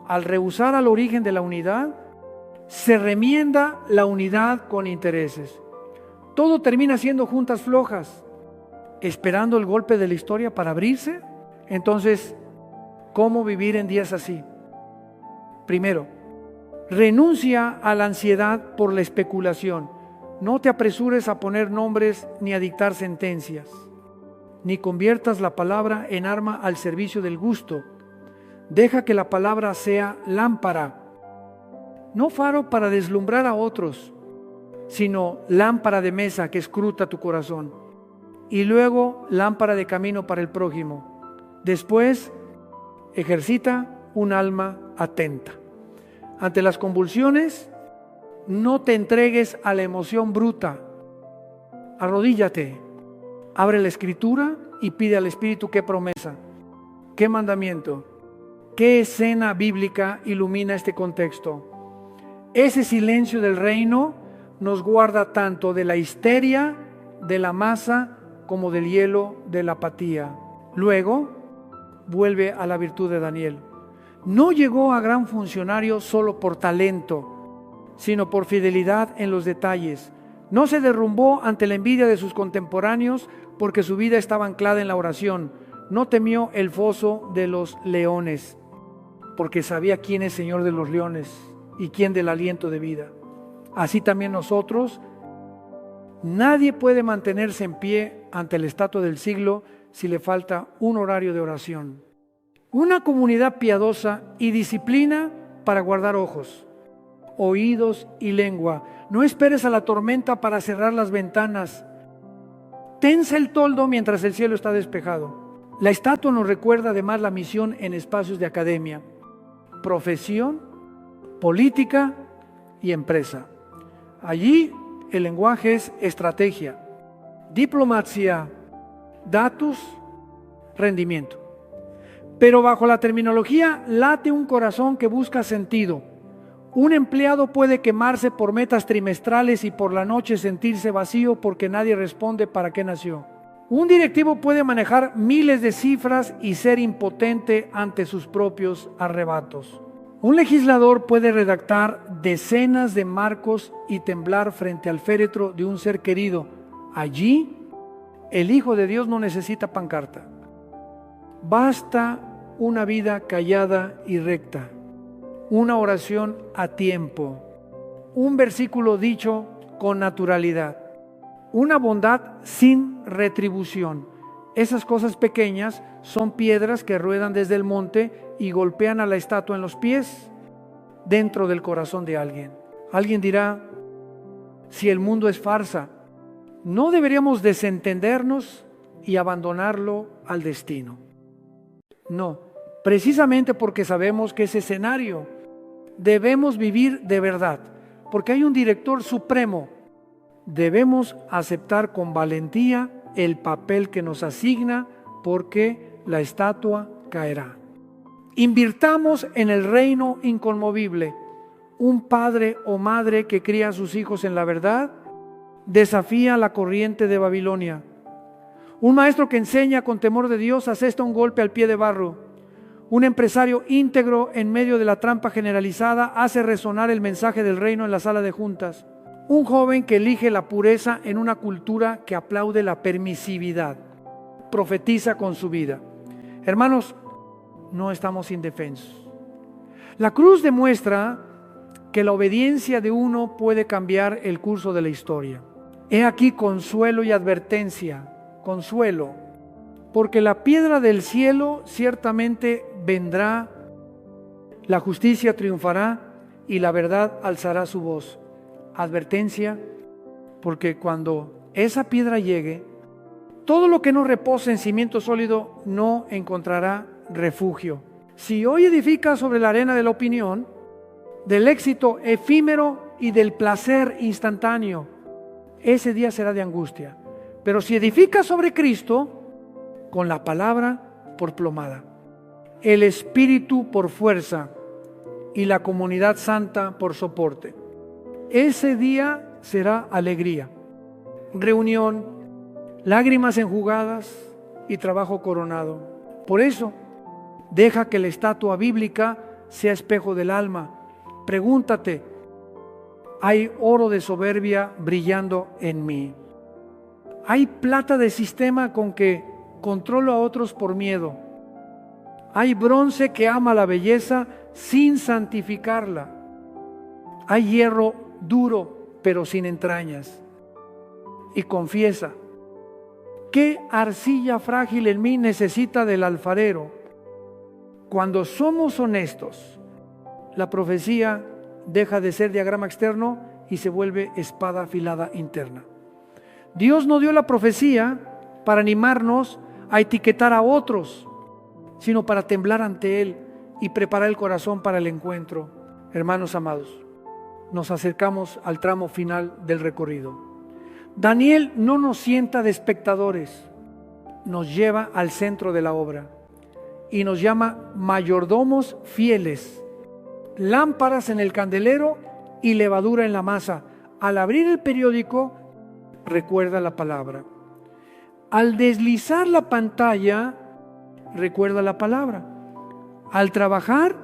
Speaker 1: Al rehusar al origen de la unidad, se remienda la unidad con intereses. Todo termina siendo juntas flojas, esperando el golpe de la historia para abrirse. Entonces, ¿cómo vivir en días así? Primero, renuncia a la ansiedad por la especulación. No te apresures a poner nombres ni a dictar sentencias, ni conviertas la palabra en arma al servicio del gusto. Deja que la palabra sea lámpara, no faro para deslumbrar a otros, sino lámpara de mesa que escruta tu corazón, y luego lámpara de camino para el prójimo. Después, ejercita un alma atenta. Ante las convulsiones, no te entregues a la emoción bruta. Arrodíllate, abre la Escritura y pide al Espíritu qué promesa, qué mandamiento, qué escena bíblica ilumina este contexto. Ese silencio del reino nos guarda tanto de la histeria, de la masa, como del hielo de la apatía. Luego, vuelve a la virtud de Daniel. No llegó a gran funcionario solo por talento, sino por fidelidad en los detalles. No se derrumbó ante la envidia de sus contemporáneos porque su vida estaba anclada en la oración. No temió el foso de los leones, porque sabía quién es Señor de los leones y quién del aliento de vida. Así también nosotros, nadie puede mantenerse en pie ante la estatua del siglo si le falta un horario de oración. Una comunidad piadosa y disciplina para guardar ojos. oídos y lengua. No esperes a la tormenta para cerrar las ventanas. Tensa el toldo mientras el cielo está despejado. La estatua nos recuerda además la misión en espacios de academia, profesión, política y empresa. Allí el lenguaje es estrategia, diplomacia, datos, rendimiento. Pero bajo la terminología late un corazón que busca sentido. Un empleado puede quemarse por metas trimestrales y por la noche sentirse vacío porque nadie responde para qué nació. Un directivo puede manejar miles de cifras y ser impotente ante sus propios arrebatos. Un legislador puede redactar decenas de marcos y temblar frente al féretro de un ser querido. Allí, el Hijo de Dios no necesita pancarta. Basta una vida callada y recta, una oración a tiempo, un versículo dicho con naturalidad, una bondad sin retribución. Esas cosas pequeñas son piedras que ruedan desde el monte y golpean a la estatua en los pies, dentro del corazón de alguien. Alguien dirá, si el mundo es farsa, ¿no deberíamos desentendernos y abandonarlo al destino? No, precisamente porque sabemos que ese escenario debemos vivir de verdad, porque hay un director supremo. Debemos aceptar con valentía el papel que nos asigna, porque la estatua caerá. Invirtamos en el reino inconmovible. Un padre o madre que cría a sus hijos en la verdad desafía la corriente de Babilonia. Un maestro que enseña con temor de Dios asesta un golpe al pie de barro. Un empresario íntegro en medio de la trampa generalizada hace resonar el mensaje del reino en la sala de juntas. Un joven que elige la pureza en una cultura que aplaude la permisividad, profetiza con su vida. Hermanos, no estamos indefensos. La cruz demuestra que la obediencia de uno puede cambiar el curso de la historia. He aquí consuelo y advertencia. Consuelo, porque la piedra del cielo ciertamente vendrá, la justicia triunfará y la verdad alzará su voz. Advertencia, porque cuando esa piedra llegue, todo lo que no repose en cimiento sólido no encontrará refugio. Si hoy edificas sobre la arena de la opinión, del éxito efímero y del placer instantáneo, ese día será de angustia. Pero si edificas sobre Cristo, con la palabra por plomada, el Espíritu por fuerza y la comunidad santa por soporte, ese día será alegría, reunión, lágrimas enjugadas y trabajo coronado. Por eso, deja que la estatua bíblica sea espejo del alma. Pregúntate, ¿hay oro de soberbia brillando en mí? ¿Hay plata de sistema con que controlo a otros por miedo? ¿Hay bronce que ama la belleza sin santificarla? ¿Hay hierro duro pero sin entrañas? Y confiesa, ¿qué arcilla frágil en mí necesita del alfarero? Cuando somos honestos, la profecía deja de ser diagrama externo y se vuelve espada afilada interna. Dios no dio la profecía para animarnos a etiquetar a otros, sino para temblar ante Él y preparar el corazón para el encuentro. Hermanos amados, nos acercamos al tramo final del recorrido. Daniel no nos sienta de espectadores, nos lleva al centro de la obra y nos llama mayordomos fieles, lámparas en el candelero y levadura en la masa. Al abrir el periódico, recuerda la palabra. Al deslizar la pantalla, recuerda la palabra. Al trabajar,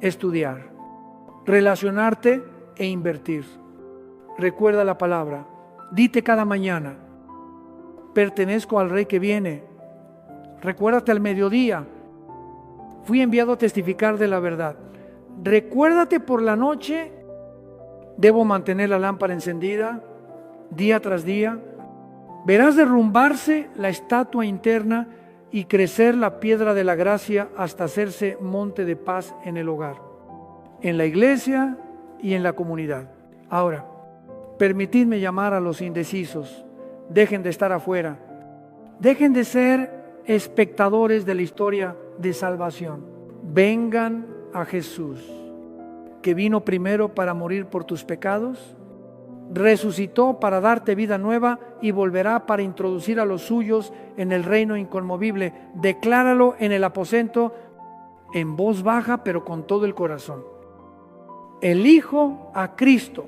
Speaker 1: estudiar, relacionarte e invertir. Recuerda la palabra. Dite cada mañana, pertenezco al Rey que viene. Recuérdate al mediodía, fui enviado a testificar de la verdad. Recuérdate por la noche, debo mantener la lámpara encendida día tras día. Verás derrumbarse la estatua interna y crecer la piedra de la gracia hasta hacerse monte de paz en el hogar, en la iglesia y en la comunidad. Ahora, permitidme llamar a los indecisos. Dejen de estar afuera. Dejen de ser espectadores de la historia de salvación. Vengan a Jesús, que vino primero para morir por tus pecados, resucitó para darte vida nueva y volverá para introducir a los suyos en el reino inconmovible. Decláralo en el aposento en voz baja, pero con todo el corazón. Elijo a Cristo.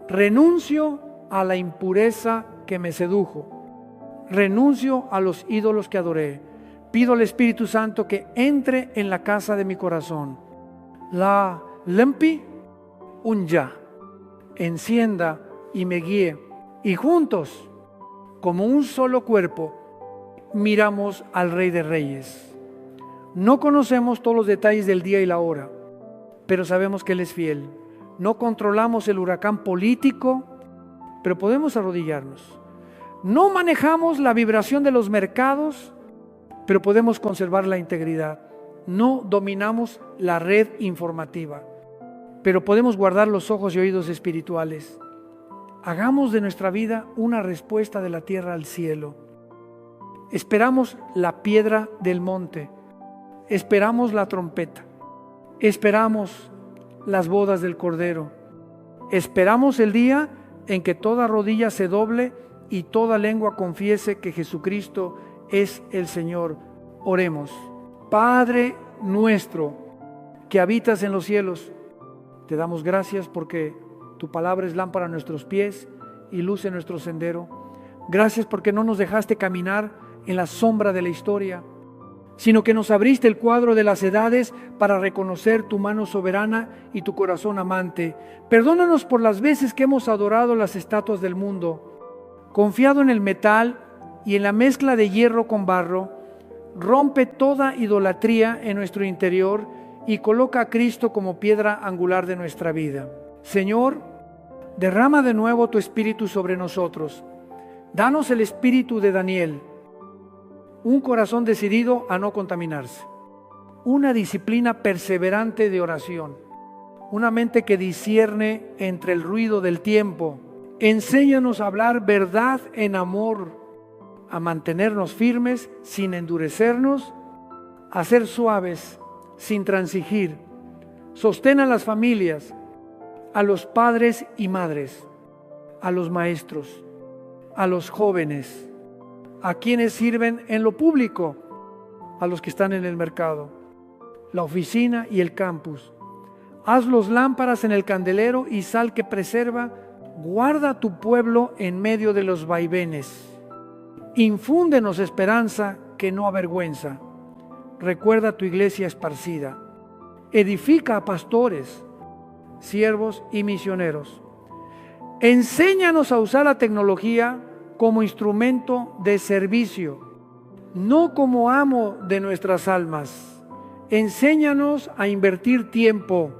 Speaker 1: Renuncio a la impureza que me sedujo. Renuncio a los ídolos que adoré. Pido al Espíritu Santo que entre en la casa de mi corazón. La limpi unja, encienda y me guíe. Y juntos, como un solo cuerpo, miramos al Rey de Reyes. No conocemos todos los detalles del día y la hora, pero sabemos que Él es fiel. No controlamos el huracán político, pero podemos arrodillarnos. No manejamos la vibración de los mercados, pero podemos conservar la integridad. No dominamos la red informativa, pero podemos guardar los ojos y oídos espirituales. Hagamos de nuestra vida una respuesta de la tierra al cielo. Esperamos la piedra del monte, esperamos la trompeta, esperamos las bodas del Cordero, esperamos el día en que toda rodilla se doble y toda lengua confiese que Jesucristo es el Señor. Oremos. Padre nuestro que habitas en los cielos, te damos gracias porque tu palabra es lámpara a nuestros pies y luz en nuestro sendero. Gracias porque no nos dejaste caminar en la sombra de la historia, sino que nos abriste el cuadro de las edades para reconocer tu mano soberana y tu corazón amante. Perdónanos por las veces que hemos adorado las estatuas del mundo, confiado en el metal y en la mezcla de hierro con barro. Rompe toda idolatría en nuestro interior y coloca a Cristo como piedra angular de nuestra vida. Señor, derrama de nuevo tu Espíritu sobre nosotros. Danos el espíritu de Daniel, un corazón decidido a no contaminarse, una disciplina perseverante de oración, una mente que discierne entre el ruido del tiempo. Enséñanos a hablar verdad en amor, a mantenernos firmes sin endurecernos, a ser suaves sin transigir. Sostén a las familias, a los padres y madres, a los maestros, a los jóvenes, a quienes sirven en lo público, a los que están en el mercado, la oficina y el campus. Hazlos lámparas en el candelero y sal que preserva. Guarda a tu pueblo en medio de los vaivenes. Infúndenos esperanza que no avergüenza. Recuerda tu iglesia esparcida. Edifica a pastores, siervos y misioneros. Enséñanos a usar la tecnología como instrumento de servicio, no como amo de nuestras almas. Enséñanos a invertir tiempo,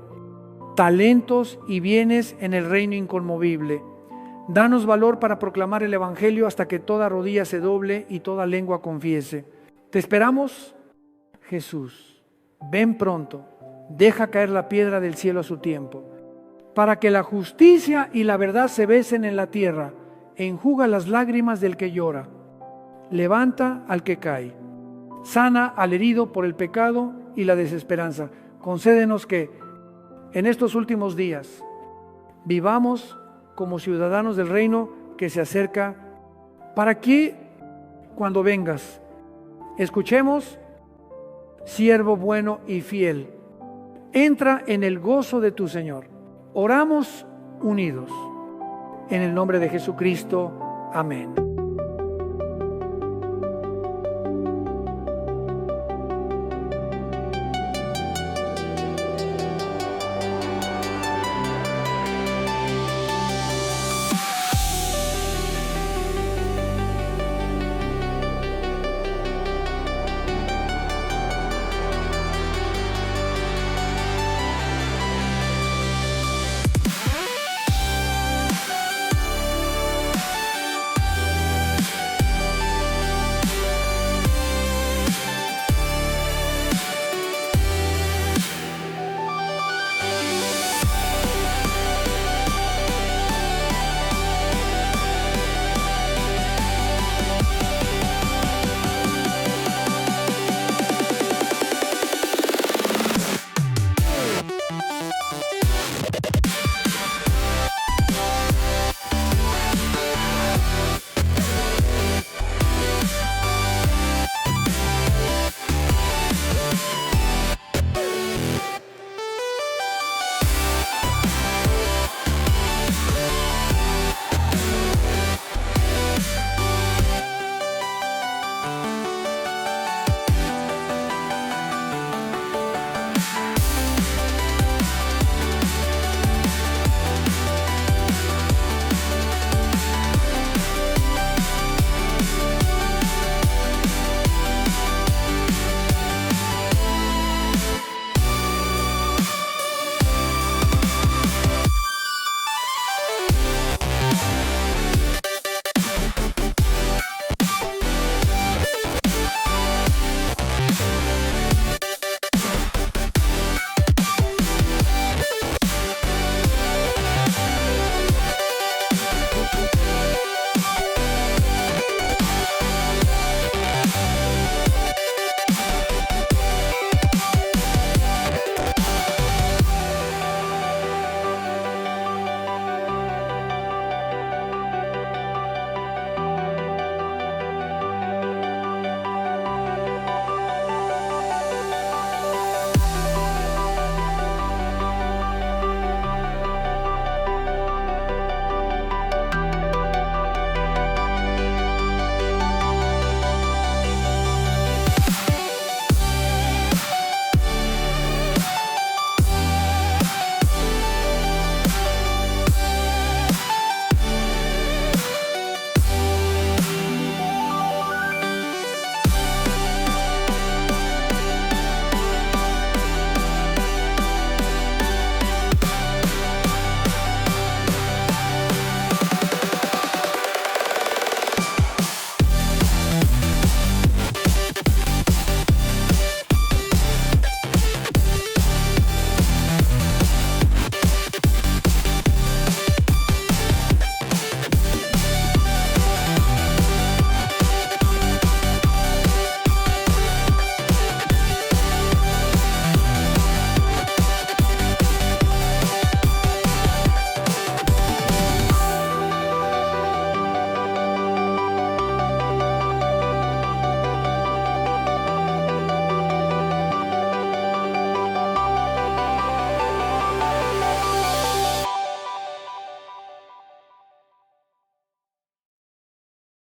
Speaker 1: talentos y bienes en el reino inconmovible. Danos valor para proclamar el Evangelio hasta que toda rodilla se doble y toda lengua confiese. Te esperamos, Jesús. Ven pronto. Deja caer la piedra del cielo a su tiempo, para que la justicia y la verdad se besen en la tierra. Enjuga las lágrimas del que llora. Levanta al que cae. Sana al herido por el pecado y la desesperanza. Concédenos que en estos últimos días vivamos como ciudadanos del reino que se acerca, para que cuando vengas escuchemos: siervo bueno y fiel, entra en el gozo de tu Señor. Oramos unidos en el nombre de Jesucristo. Amén.